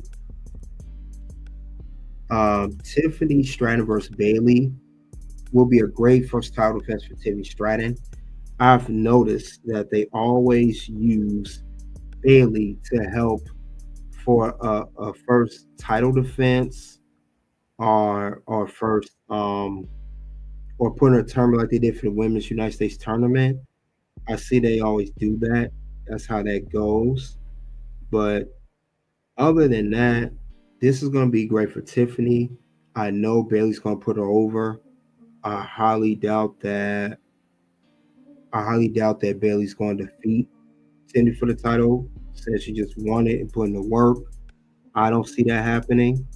Tiffany Stratton versus Bayley will be a great first title defense for Tiffany Stratton. I've noticed that they always use Bayley to help for a first title defense or first or putting a tournament like they did for the Women's United States tournament. I see they always do that. That's how that goes. But other than that, this is going to be great for Tiffany. I know Bailey's going to put her over. I highly doubt that. I highly doubt that Bailey's going to defeat Tiffany for the title since she just won it and put in the work. I don't see that happening,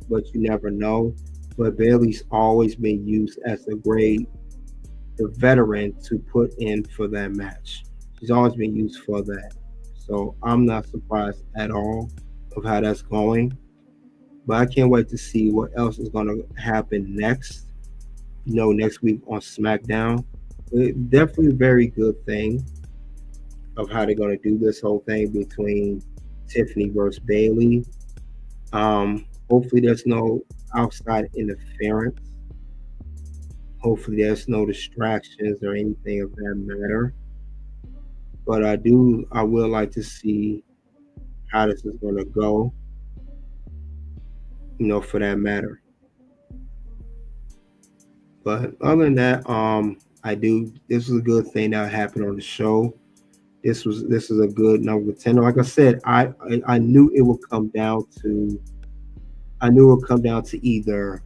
but you never know. But Bailey's always been used as the veteran to put in for that match. She's always been used for that. So I'm not surprised at all of how that's going. But I can't wait to see what else is going to happen next. Next week on SmackDown. Definitely a very good thing of how they're going to do this whole thing between Tiffany versus Bailey. Hopefully there's no outside interference. Hopefully there's no distractions or anything of that matter. But I will like to see how this is going to go, for that matter. But other than that, this was a good thing that happened on the show. This is a good number 10. Like I said, I knew it would come down to either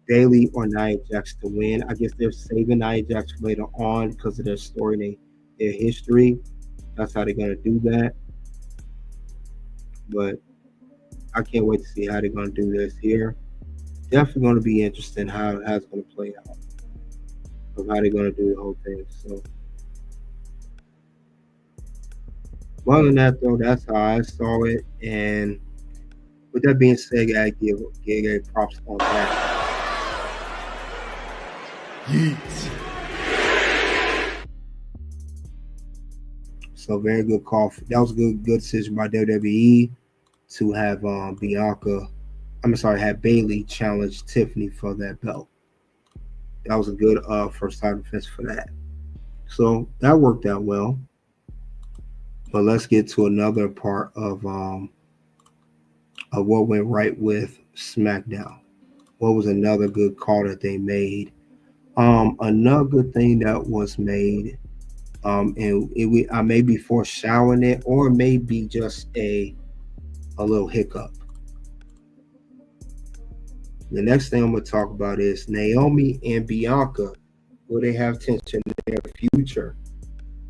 Bailey or Nia Jax to win. I guess they're saving Nia Jax for later on because of their story, their history. That's how they're gonna do that. But I can't wait to see how they're gonna do this here. Definitely gonna be interesting how it's gonna play out. Of how they're gonna do the whole thing. So other than that though, that's how I saw it. And with that being said, I give props on that. Yeet. So very good call. That was a good decision by WWE to have have Bailey challenge Tiffany for that belt. That was a good first time defense for that. So that worked out well. But let's get to another part of what went right with SmackDown. What was another good call that they made? Another good thing that was made, I may be foreshadowing it, or it may be just a little hiccup. The next thing I'm going to talk about is Naomi and Bianca. Will they have tension in their future?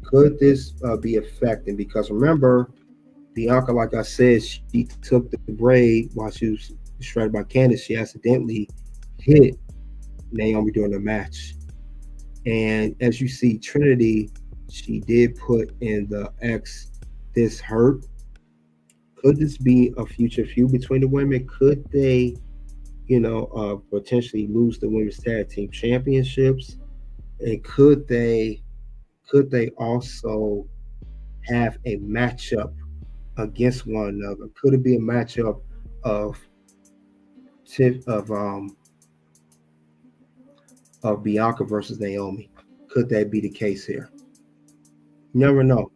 Could this be affecting? Because remember, Bianca, like I said, she took the braid while she was shredded by Candice. She accidentally hit Naomi during the match. And as you see, Trinity, she did put in the X, this hurt. Could this be a future feud between the women? Could they, potentially lose the women's tag team championships? And could they also have a matchup against one another? Could it be a matchup of Bianca versus Naomi? Could that be the case here? You never know.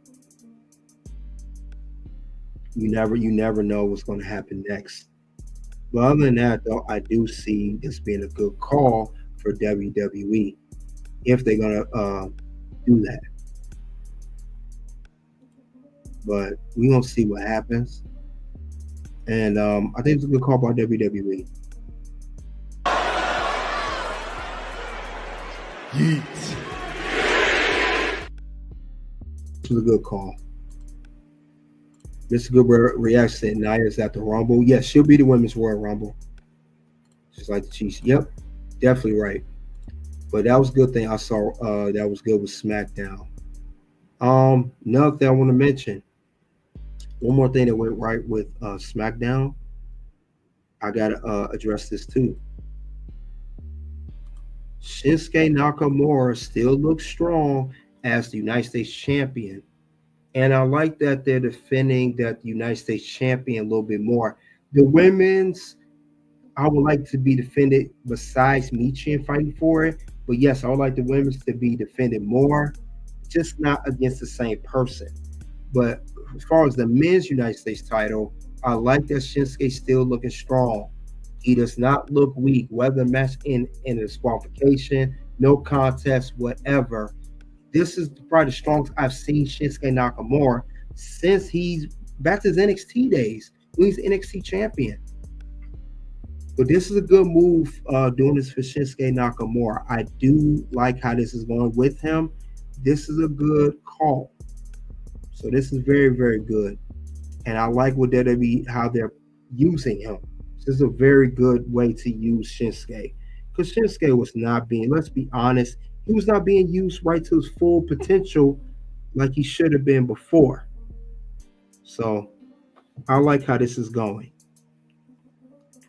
You never know what's going to happen next. But other than that, though, I do see this being a good call for WWE if they're going to do that. But we're going to see what happens. And I think it's a good call by WWE. Yeet. This was a good call. This is a good reaction. Nia's at the Rumble. Yes, she'll be the Women's Royal Rumble. Just like the Chiefs. Yep, definitely right. But that was a good thing I saw. That was good with SmackDown. Another thing I want to mention. One more thing that went right with SmackDown. I got to address this too. Shinsuke Nakamura still looks strong as the United States champion. And I like that they're defending that United States champion a little bit more. The women's, I would like to be defended besides Michin fighting for it. But yes, I would like the women's to be defended more, just not against the same person. But as far as the men's United States title, I like that Shinsuke still looking strong. He does not look weak, whether match in a disqualification, no contest, whatever. This is probably the strongest I've seen Shinsuke Nakamura since he's back to his NXT days. He's NXT champion. But this is a good move doing this for Shinsuke Nakamura. I do like how this is going with him. This is a good call. So this is very, very good. And I like what WWE, how they're using him. This is a very good way to use Shinsuke. Because Shinsuke was not being, let's be honest, he was not being used right to his full potential like he should have been before. So I like how this is going.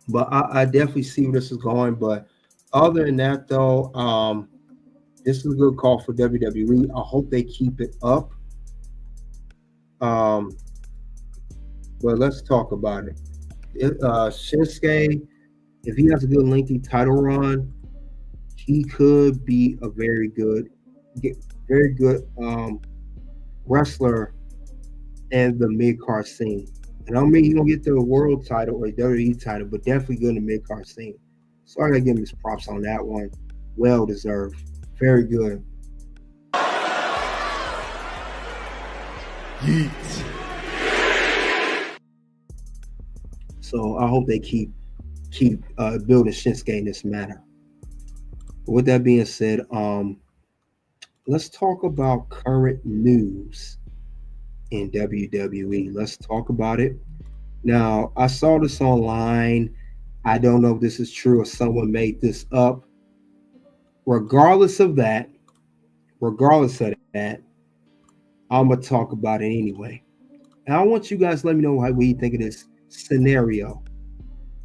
But I definitely see where this is going. But other than that, though, this is a good call for WWE. I hope they keep it up. But let's talk about it. Shinsuke, if he has a good lengthy title run, he could be a very good wrestler in the mid-card scene. And I don't mean he's going to get the world title or the WWE title, but definitely good in the mid-card scene. So I got to give him his props on that one. Well deserved. Very good. Yeet. So I hope they keep building Shinsuke in this manner. With that being said, let's talk about current news in WWE. Let's talk about it. Now, I saw this online. I don't know if this is true or someone made this up. Regardless of that, I'm going to talk about it anyway. And I want you guys to let me know what you think of this scenario.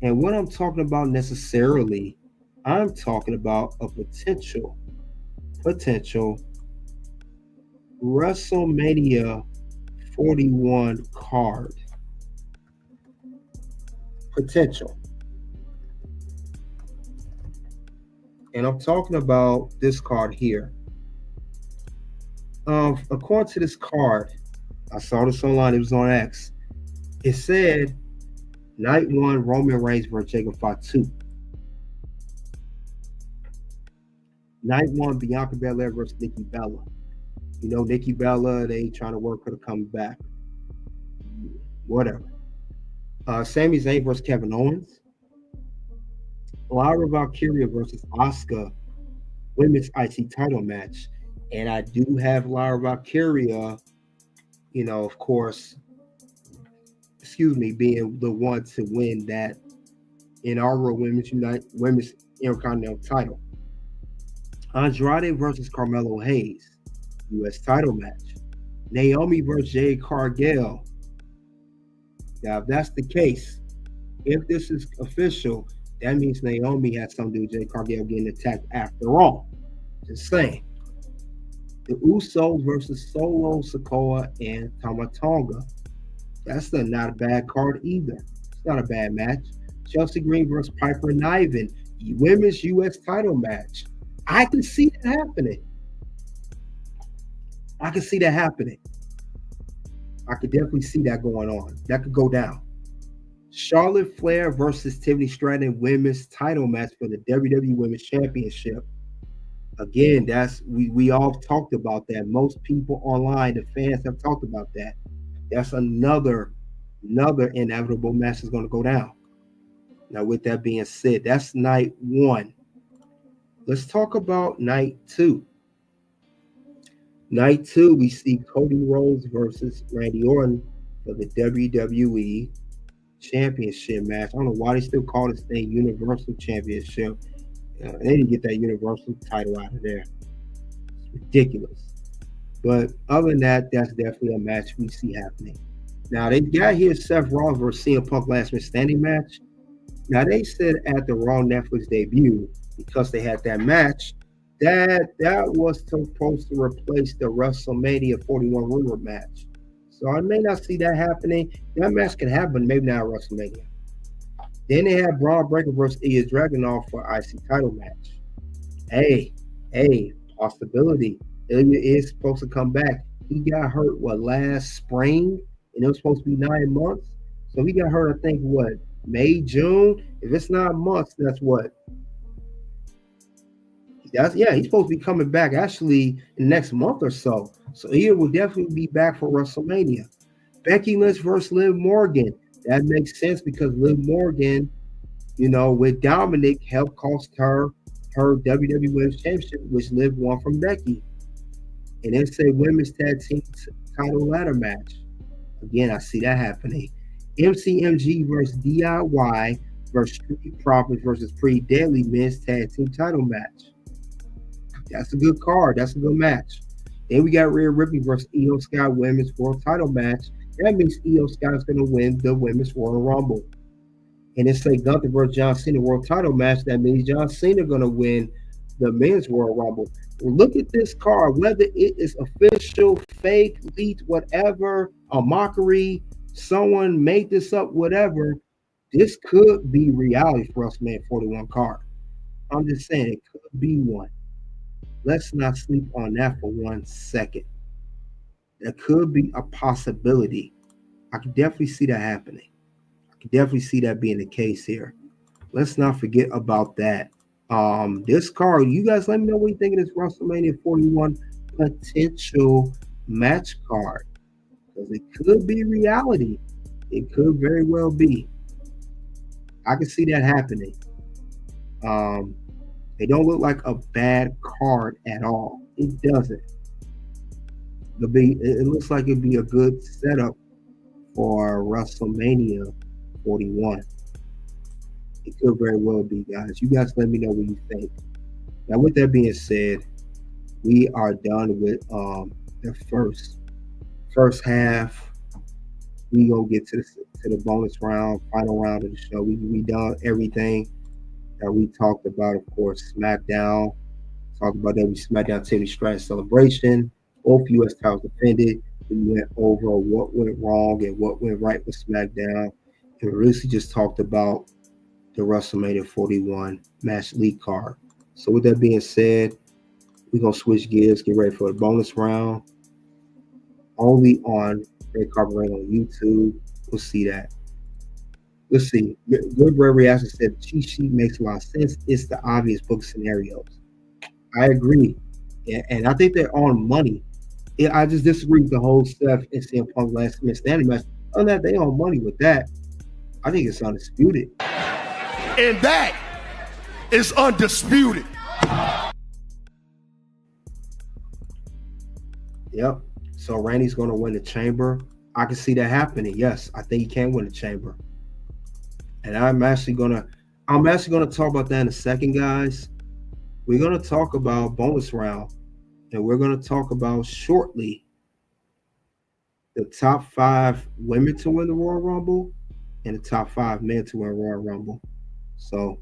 And what I'm talking about necessarily, I'm talking about a potential WrestleMania 41 card. Potential. And I'm talking about this card here. According to this card, I saw this online, it was on X. It said Night 1 Roman Reigns versus Jacob Fatu. Night 1 Bianca Belair versus Nikki Bella. You know, Nikki Bella, they trying to work her to come back. Whatever. Sami Zayn versus Kevin Owens. Lyra Valkyria versus Asuka women's IC title match. And I do have Lyra Valkyria, you know, of course, being the one to win that inaugural women's Intercontinental title. Andrade versus Carmelo Hayes, U.S. title match. Naomi versus Jade Cargill. Now, if that's the case, if this is official, that means Naomi has something to do with Jade Cargill getting attacked after all. Just saying. The Usos versus Solo Sikoa and Tama Tonga. That's not a bad card either. It's not a bad match. Chelsea Green versus Piper Niven, women's U.S. title match. I can see that happening. I could definitely see that going on. That could go down. Charlotte Flair versus Tiffany Stratton women's title match for the WWE Women's Championship. Again, we all talked about that. Most people online, the fans have talked about that. That's another inevitable match that's going to go down. Now, with that being said, that's night 1. Let's talk about night 2. Night 2, we see Cody Rhodes versus Randy Orton for the WWE Championship match. I don't know why they still call this thing Universal Championship. They didn't get that Universal title out of there. It's ridiculous. But other than that, that's definitely a match we see happening. Now, they got here Seth Rollins versus CM Punk last man standing match. Now, they said at the Raw Netflix debut, because they had that match, that was supposed to replace the WrestleMania 41 rumor match. So I may not see that happening. That match can happen, maybe not at WrestleMania. Then they had Braun Breaker versus Ilya Dragunov for IC title match. Hey, possibility. Ilya is supposed to come back. He got hurt last spring, and it was supposed to be 9 months. So So he got hurt, I think, what, May, June? If it's not months, that's what? He's supposed to be coming back actually in the next month or so. So he will definitely be back for WrestleMania. Becky Lynch versus Liv Morgan. That makes sense because Liv Morgan, with Dominic, helped cost her WWE Women's Championship, which Liv won from Becky. And then say women's tag team title ladder match. Again, I see that happening. MCMG versus DIY versus Street Profits versus Pretty Deadly men's tag team title match. That's a good card. That's a good match. Then we got Rhea Ripley versus Io Sky women's world title match. That means Io Sky is going to win the women's Royal Rumble. And it's like Gunther versus John Cena world title match. That means John Cena going to win the men's Royal Rumble. Look at this card. Whether it is official, fake, leaked, whatever, a mockery, someone made this up, whatever, this could be reality for WrestleMania 41 card. I'm just saying it could be one. Let's not sleep on that for 1 second. There could be a possibility. I can definitely see that happening. I can definitely see that being the case here. Let's not forget about that. This card, you guys let me know what you think of this WrestleMania 41 potential match card. Because it could be reality. It could very well be. I can see that happening. It don't look like a bad card at all. It doesn't. It looks like it'd be a good setup for WrestleMania 41. It could very well be, guys. You guys let me know what you think. Now, with that being said, we are done with the first half. We gonna get to the bonus round, final round of the show. We done everything that we talked about. Of course, SmackDown. Talked about WWE SmackDown Tiffany Stratton celebration. Both U.S. titles defended. We went over what went wrong and what went right with SmackDown. And we really just talked about the WrestleMania 41 match league card. So with that being said, we're going to switch gears, get ready for the bonus round. Only on Red Carpet Ring on YouTube. We'll see that. Let's see. Good Red Reaction said the cheat sheet makes a lot of sense. It's the obvious book scenarios. I agree. And I think they're on money. I just disagree with the whole stuff in CM Punk last minute standing match. Other than that, they on money with that. I think it's undisputed. And that is undisputed. Yep. So Randy's going to win the chamber. I can see that happening. Yes, I think he can win the chamber. And I'm actually gonna talk about that in a second, guys. We're gonna talk about bonus round, and we're gonna talk about shortly the top 5 women to win the Royal Rumble and the top 5 men to win Royal Rumble. So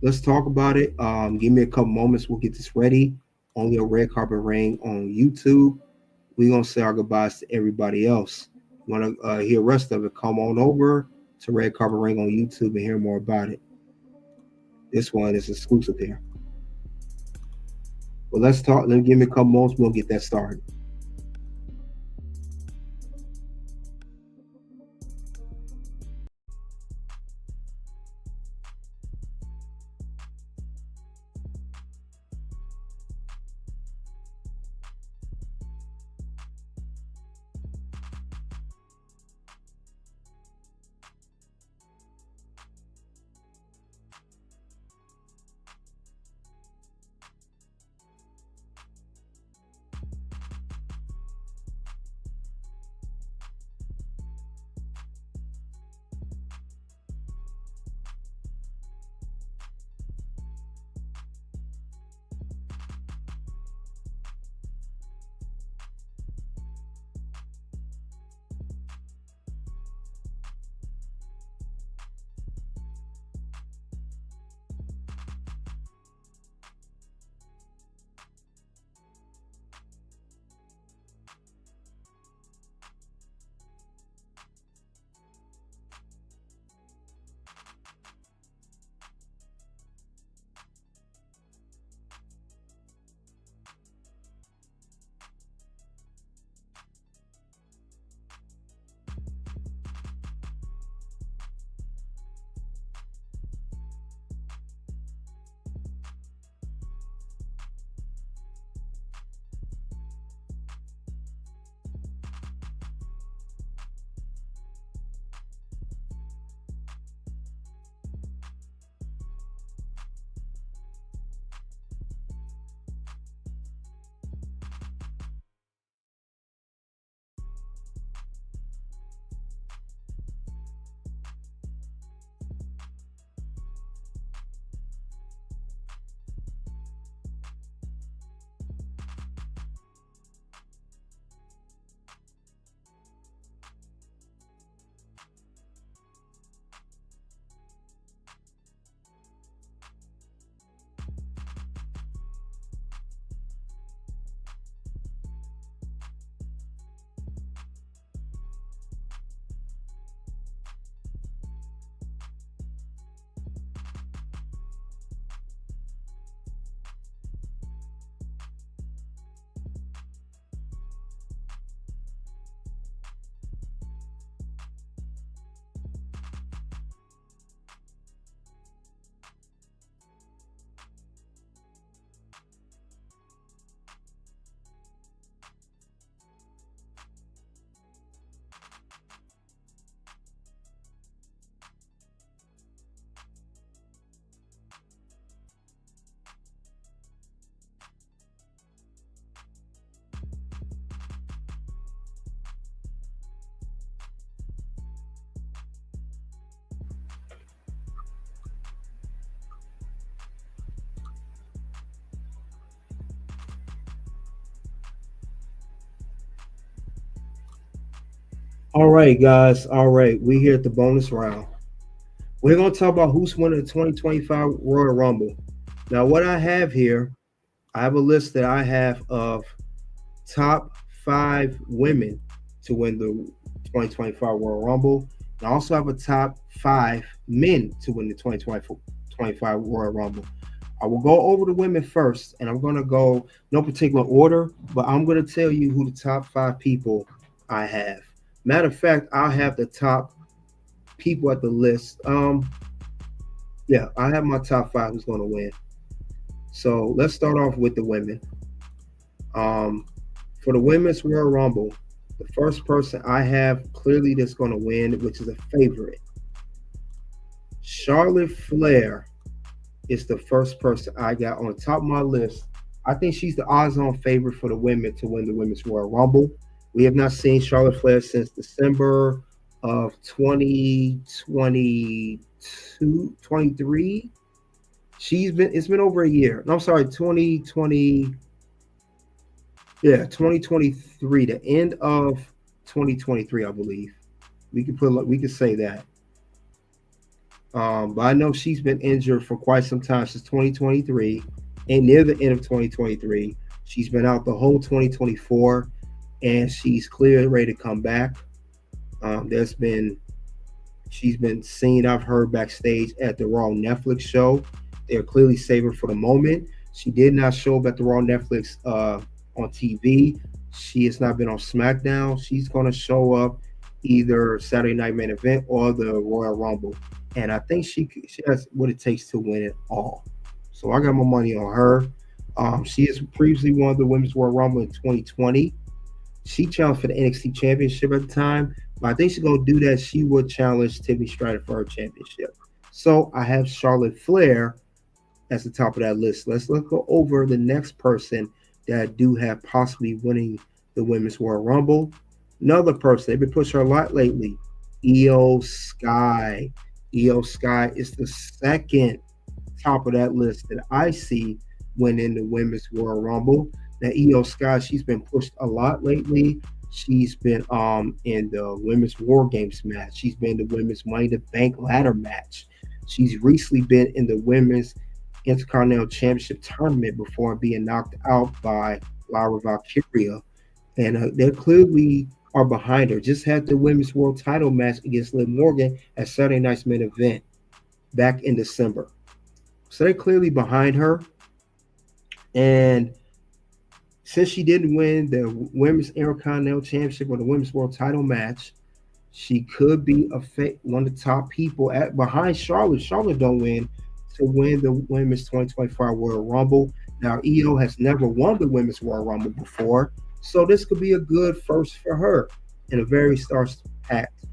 let's talk about it. Give me a couple moments. We'll get this ready. Only a Red Carpet Ring on YouTube. We're gonna say our goodbyes to everybody else. Want to hear the rest of it? Come on over to Red Carpet Ring on YouTube and hear more about it. This one is exclusive here. Well, let's talk. Let me give me a couple moments. We'll get that started. All right, guys. All right, we here at the bonus round. We're gonna talk about who's winning the 2025 Royal Rumble. Now, what I have here, I have a list that I have of top 5 women to win the 2025 Royal Rumble. And I also have a top 5 men to win the 2025 Royal Rumble. I will go over the women first, and I'm going to go no particular order, but I'm going to tell you who the top 5 people I have. Matter of fact, I'll have the top people at the list. Yeah, I have my top 5 who's going to win. So let's start off with the women. Um, for the women's Royal Rumble, the first person I have clearly that's going to win, which is a favorite, Charlotte Flair is the first person I got on the top of my list. I think she's the odds-on favorite for the women to win the women's Royal Rumble. We have not seen Charlotte Flair since December of 2022, 23. It's been over a year. No, I'm sorry, 2020. Yeah, 2023, the end of 2023, I believe. We could say that. But I know she's been injured for quite some time, since 2023, and near the end of 2023. She's been out the whole 2024, and she's clearly ready to come back. She's been seen, I've heard, backstage at the Raw Netflix show. They're clearly saving for the moment. She did not show up at the Raw Netflix on TV. She has not been on SmackDown. She's going to show up either Saturday Night Main Event or the Royal Rumble, and I think she has what it takes to win it all. So I got my money on her. She has previously won the Women's Royal Rumble in 2020. She challenged for the NXT Championship at the time, but I think she's going to do that. She would challenge Tiffany Stratton for her championship. So I have Charlotte Flair as the top of that list. Let's go over the next person that I do have possibly winning the Women's Royal Rumble. Another person, they've been pushing her a lot lately, Io Sky. Io Sky is the second top of that list that I see winning the Women's Royal Rumble. Now, Io Sky, she's been pushed a lot lately. She's been in the Women's War Games match. She's been in the Women's Money in the Bank ladder match. She's recently been in the Women's Intercontinental Championship tournament before being knocked out by Lyra Valkyria. And they clearly are behind her. Just had the Women's World title match against Liv Morgan at Saturday Night's Main Event back in December. So they're clearly behind her. And since she didn't win the Women's Intercontinental Championship or the Women's World title match, she could be one of the top people behind Charlotte. Charlotte don't win to win the Women's 2025 Royal Rumble. Now, Io has never won the Women's Royal Rumble before, so this could be a good first for her in a very star-packed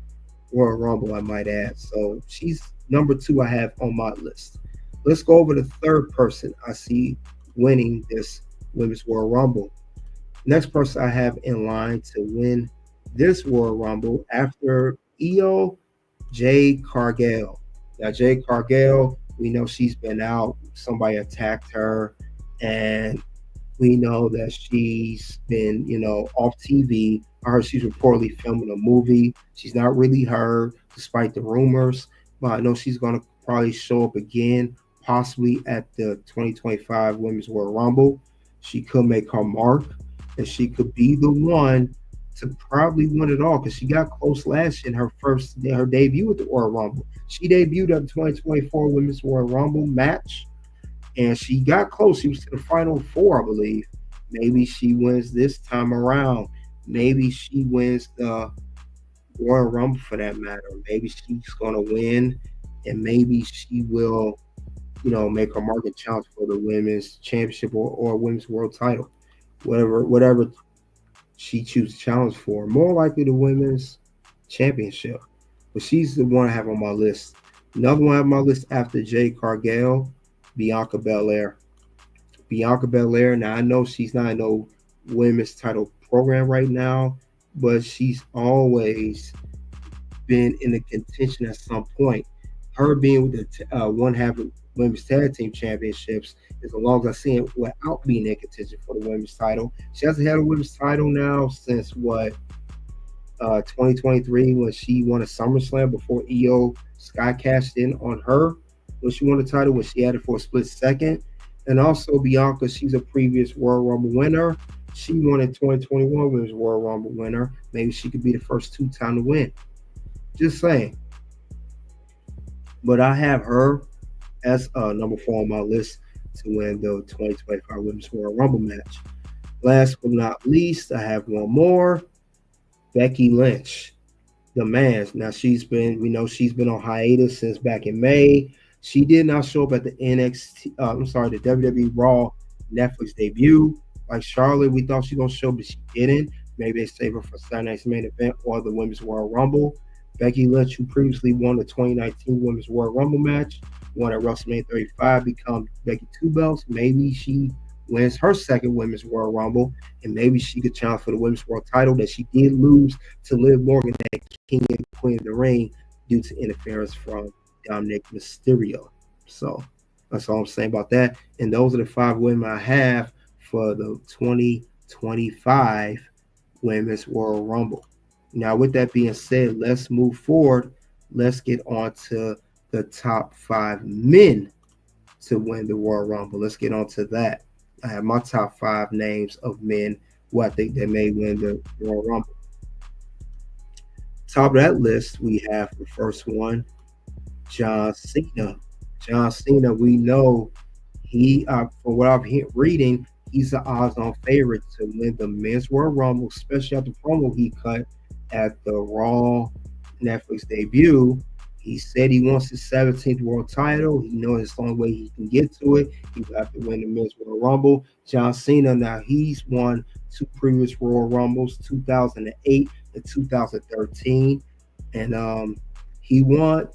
Royal Rumble, I might add. So she's number 2 I have on my list. Let's go over the third person I see winning this Women's Royal Rumble. Next person I have in line to win this Royal Rumble after Io, Jade Cargill. Now, Jade Cargill, we know she's been out. Somebody attacked her, and we know that she's been, off TV. I heard she's reportedly filming a movie. She's not really heard, despite the rumors, but I know she's going to probably show up again, possibly at the 2025 Women's Royal Rumble. She could make her mark, and she could be the one to probably win it all, because she got close last year in her debut at the Royal Rumble. She debuted at the 2024 Women's Royal Rumble match, and she got close. She was to the final 4, I believe. Maybe she wins this time around. Maybe she wins the Royal Rumble for that matter. Maybe she's going to win, and maybe she will, make her market challenge for the Women's Championship or Women's World title. Whatever she chooses to challenge for. More likely the Women's Championship. But she's the one I have on my list. Another one I have on my list after Jade Cargill, Bianca Belair. Bianca Belair, now I know she's not in no women's title program right now, but she's always been in the contention at some point. Her being with the one half of women's tag team championships is as long as I've seen it without being in contention for the women's title. She hasn't had a women's title now since 2023 when she won a SummerSlam before Io Sky cashed in on her when she won the title, when she had it for a split second. And also Bianca, she's a previous Royal Rumble winner. She won in 2021 when she was Royal Rumble winner. Maybe she could be the first two-time to win. Just saying. But I have her as number 4 on my list to win the 2025 Women's Royal Rumble match. Last but not least, I have one more. Becky Lynch, the man. Now we know she's been on hiatus since back in May. She did not show up at the the WWE Raw Netflix debut. Like Charlotte, we thought she was gonna show, but she didn't. Maybe they save her for Saturday night's main event or the Women's Royal Rumble. Becky Lynch, who previously won the 2019 Women's Royal Rumble match, won at WrestleMania 35, become Becky 2 belts. Maybe she wins her second Women's Royal Rumble, and maybe she could challenge for the Women's World title that she did lose to Liv Morgan at King and Queen of the Ring due to interference from Dominic Mysterio. So that's all I'm saying about that. And those are the 5 women I have for the 2025 Women's Royal Rumble. Now, with that being said, let's move forward. Let's get on to the top 5 men to win the Royal Rumble. Let's get on to that. I have my top 5 names of men who I think they may win the Royal Rumble. Top of that list, we have the first one, John Cena. John Cena, we know he, from what I'm reading, he's the odds-on favorite to win the Men's Royal Rumble, especially after the promo he cut at the Raw Netflix debut. He said he wants his 17th world title. He knows it's the only way he can get to it. He will have to win the Men's Royal Rumble. John Cena, now he's won 2 previous Royal Rumbles, 2008 and 2013. And he won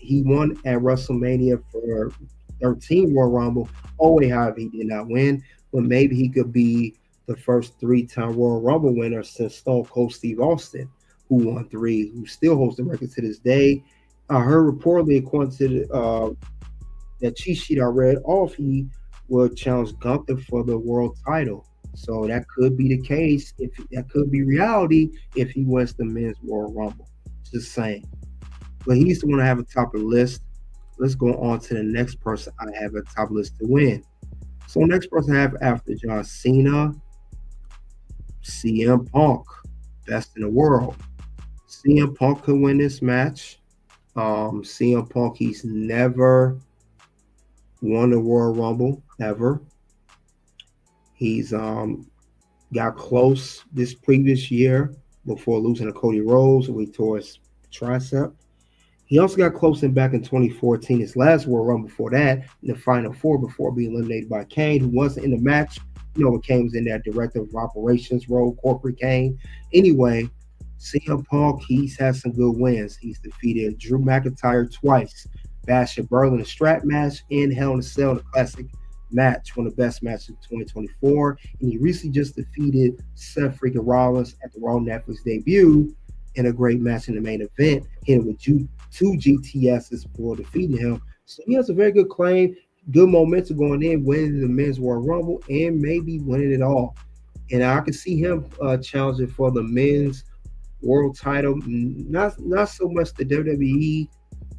at WrestleMania for 13 Royal Rumble. Oh, wait, however, he did not win. But maybe he could be the first 3-time Royal Rumble winner since Stone Cold Steve Austin, who won 3, who still holds the record to this day. I heard reportedly, according to that cheat sheet I read off, he will challenge Gunther for the world title. So that could be the case. If that could be reality if he wins the Men's Royal Rumble. Just saying. But he's the one I have at the top of the list. Let's go on to the next person I have at the top of the list to win. So next person I have after John Cena, CM Punk, best in the world. CM Punk could win this match. CM Punk, he's never won the Royal Rumble, ever. He's got close this previous year before losing to Cody Rhodes, where he tore his tricep. He also got close back in 2014, his last Royal Rumble before that, in the Final 4 before being eliminated by Kane, who wasn't in the match. You know, when Kane was in that director of operations role, corporate Kane. Anyway, CM Punk, he's had some good wins. He's defeated Drew McIntyre twice, Bash and Berlin, a strap match, and Hell in a Cell in a classic match, one of the best matches of 2024. And he recently just defeated Seth freaking Rollins at the Raw Netflix debut in a great match in the main event, hitting with 2 GTSs for defeating him. So he has a very good claim, good momentum going in, winning the Men's Royal Rumble, and maybe winning it all. And I can see him challenging for the Men's World title, not so much the WWE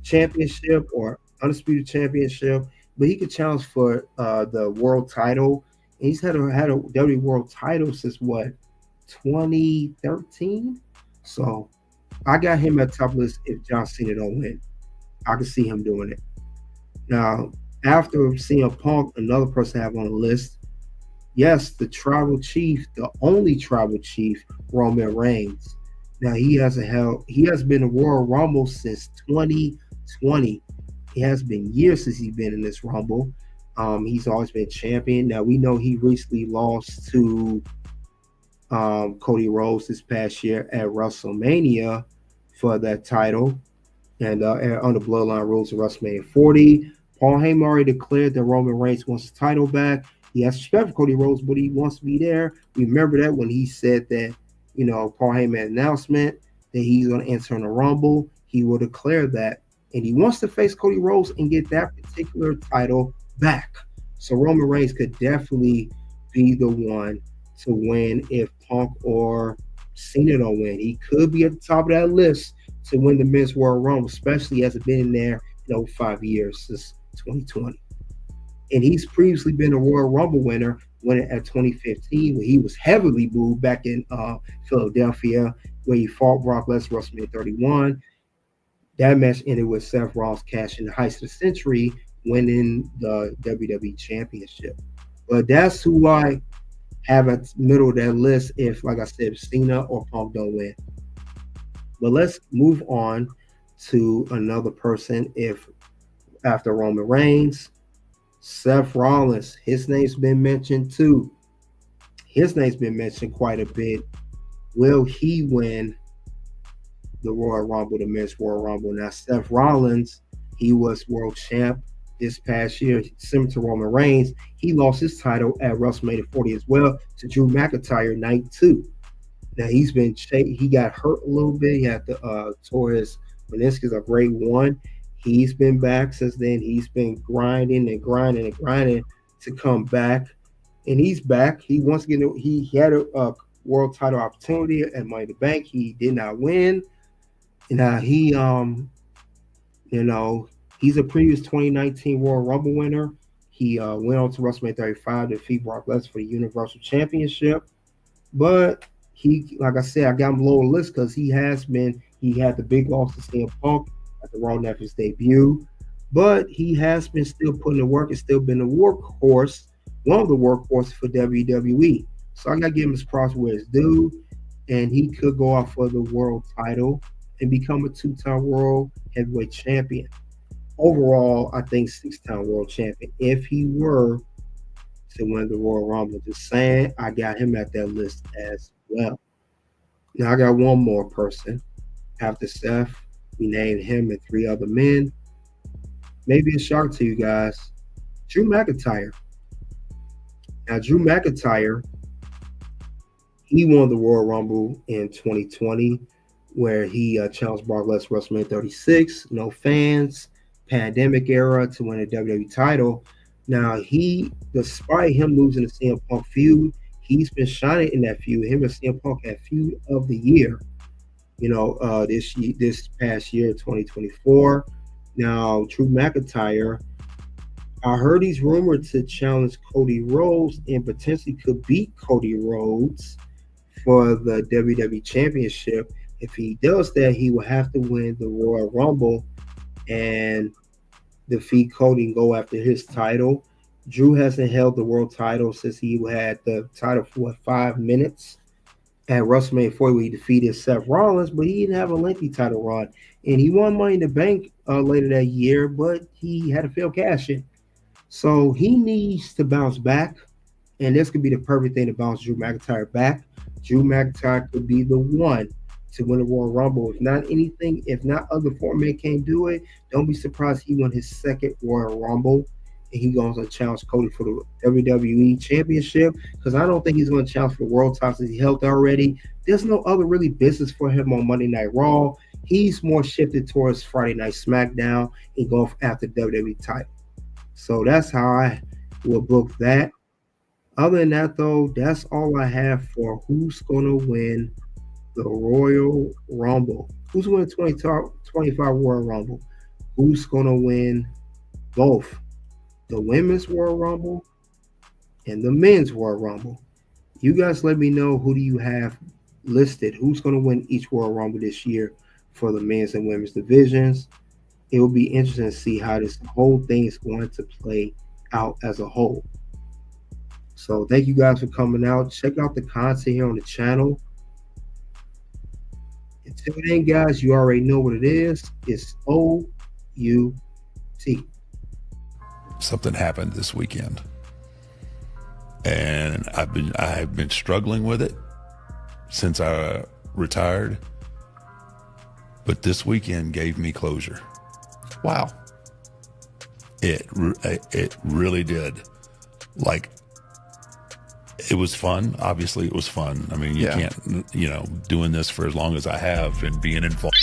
Championship or Undisputed Championship, but he could challenge for the World title. And he's had a WWE World title since what, 2013? So I got him at top list if John Cena don't win. I can see him doing it. Now, after CM Punk, another person I have on the list, yes, the tribal chief, the only tribal chief, Roman Reigns. Now he has been a Royal Rumble since 2020. It has been years since he's been in this Rumble. He's always been champion. Now we know he recently lost to Cody Rhodes this past year at WrestleMania for that title, and on the Bloodline rules of WrestleMania 40. Paul Heyman already declared that Roman Reigns wants his title back. He has respect for Cody Rhodes, but he wants to be there. Remember that when he said that, you know, Paul Heyman announcement that he's going to enter in the Rumble, he will declare that. And he wants to face Cody Rhodes and get that particular title back. So Roman Reigns could definitely be the one to win if Punk or Cena don't win, he could be at the top of that list to win the Men's Royal Rumble, especially as it's been in there 5 years since 2020. And he's previously been a Royal Rumble winner, winning at 2015 when he was heavily booed back in Philadelphia, where he fought Brock Lesnar at WrestleMania 31. That match ended with Seth Rollins cashing the heist of the century, winning the WWE Championship. But that's who I have at the middle of that list if, like I said, Cena or Punk don't win. But let's move on to another person. If after Roman Reigns, Seth Rollins, his name's been mentioned too. His name's been mentioned quite a bit. Will he win the Royal Rumble, the Men's Royal Rumble? Now, Seth Rollins, he was world champ this past year, similar to Roman Reigns. He lost his title at WrestleMania 40 as well to Drew McIntyre night 2. Now, he got hurt a little bit. He had to tore his meniscus of grade 1. He's been back since then. He's been grinding to come back. And he's back. He had a world title opportunity at Money in the Bank. He did not win. Now he he's a previous 2019 Royal Rumble winner. He went on to WrestleMania 35 to defeat Brock Lesnar for the Universal Championship. But like I said, I got him lower list because he had the big loss to CM Punk at the Raw Netflix debut. But he has been still putting the work and still been a workhorse, one of the workhorses for WWE. So I got to give him his props where it's due. And he could go out for the world title and become a 2-time world heavyweight champion. Overall, I think 6-time world champion. If he were to win the Royal Rumble, just saying, I got him at that list as well. Now I got one more person. After Seth, we named him and 3 other men. Maybe a shock to you guys. Drew McIntyre. Now, Drew McIntyre, he won the Royal Rumble in 2020, where he challenged Brock Lesnar WrestleMania 36. No fans, pandemic era, to win a WWE title. Now, despite him losing the CM Punk feud, he's been shining in that feud. Him and CM Punk had feud of the year, this past year, 2024. Now, Drew McIntyre, I heard he's rumored to challenge Cody Rhodes and potentially could beat Cody Rhodes for the WWE Championship. If he does that, he will have to win the Royal Rumble and defeat Cody and go after his title. Drew hasn't held the world title since he had the title for 5 minutes at WrestleMania 40, where he defeated Seth Rollins, but he didn't have a lengthy title run. And he won Money in the Bank later that year, but he had a failed cash in. So he needs to bounce back, and this could be the perfect thing to bounce Drew McIntyre back. Drew McIntyre could be the one to win the Royal Rumble. If not other 4 men can't do it, don't be surprised he won his 2nd Royal Rumble, and he goes to challenge Cody for the WWE Championship, because I don't think he's going to challenge for the world title since he held already. There's no other really business for him on Monday Night Raw. He's more shifted towards Friday Night SmackDown and go after the WWE title. So that's how I will book that. Other than that, though, that's all I have for who's going to win the Royal Rumble. Who's winning 2025 Royal Rumble? Who's going to win both the Women's Royal Rumble and the Men's Royal Rumble? You guys let me know, who do you have listed? Who's going to win each Royal Rumble this year for the men's and women's divisions? It will be interesting to see how this whole thing is going to play out as a whole. So thank you guys for coming out. Check out the content here on the channel. Until then, guys, you already know what it is. It's OUT. Something happened this weekend, and I've been struggling with it since I retired. But this weekend gave me closure. Wow. It really did. Like, it was fun. Obviously, it was fun. I mean, you can't, doing this for as long as I have and being involved.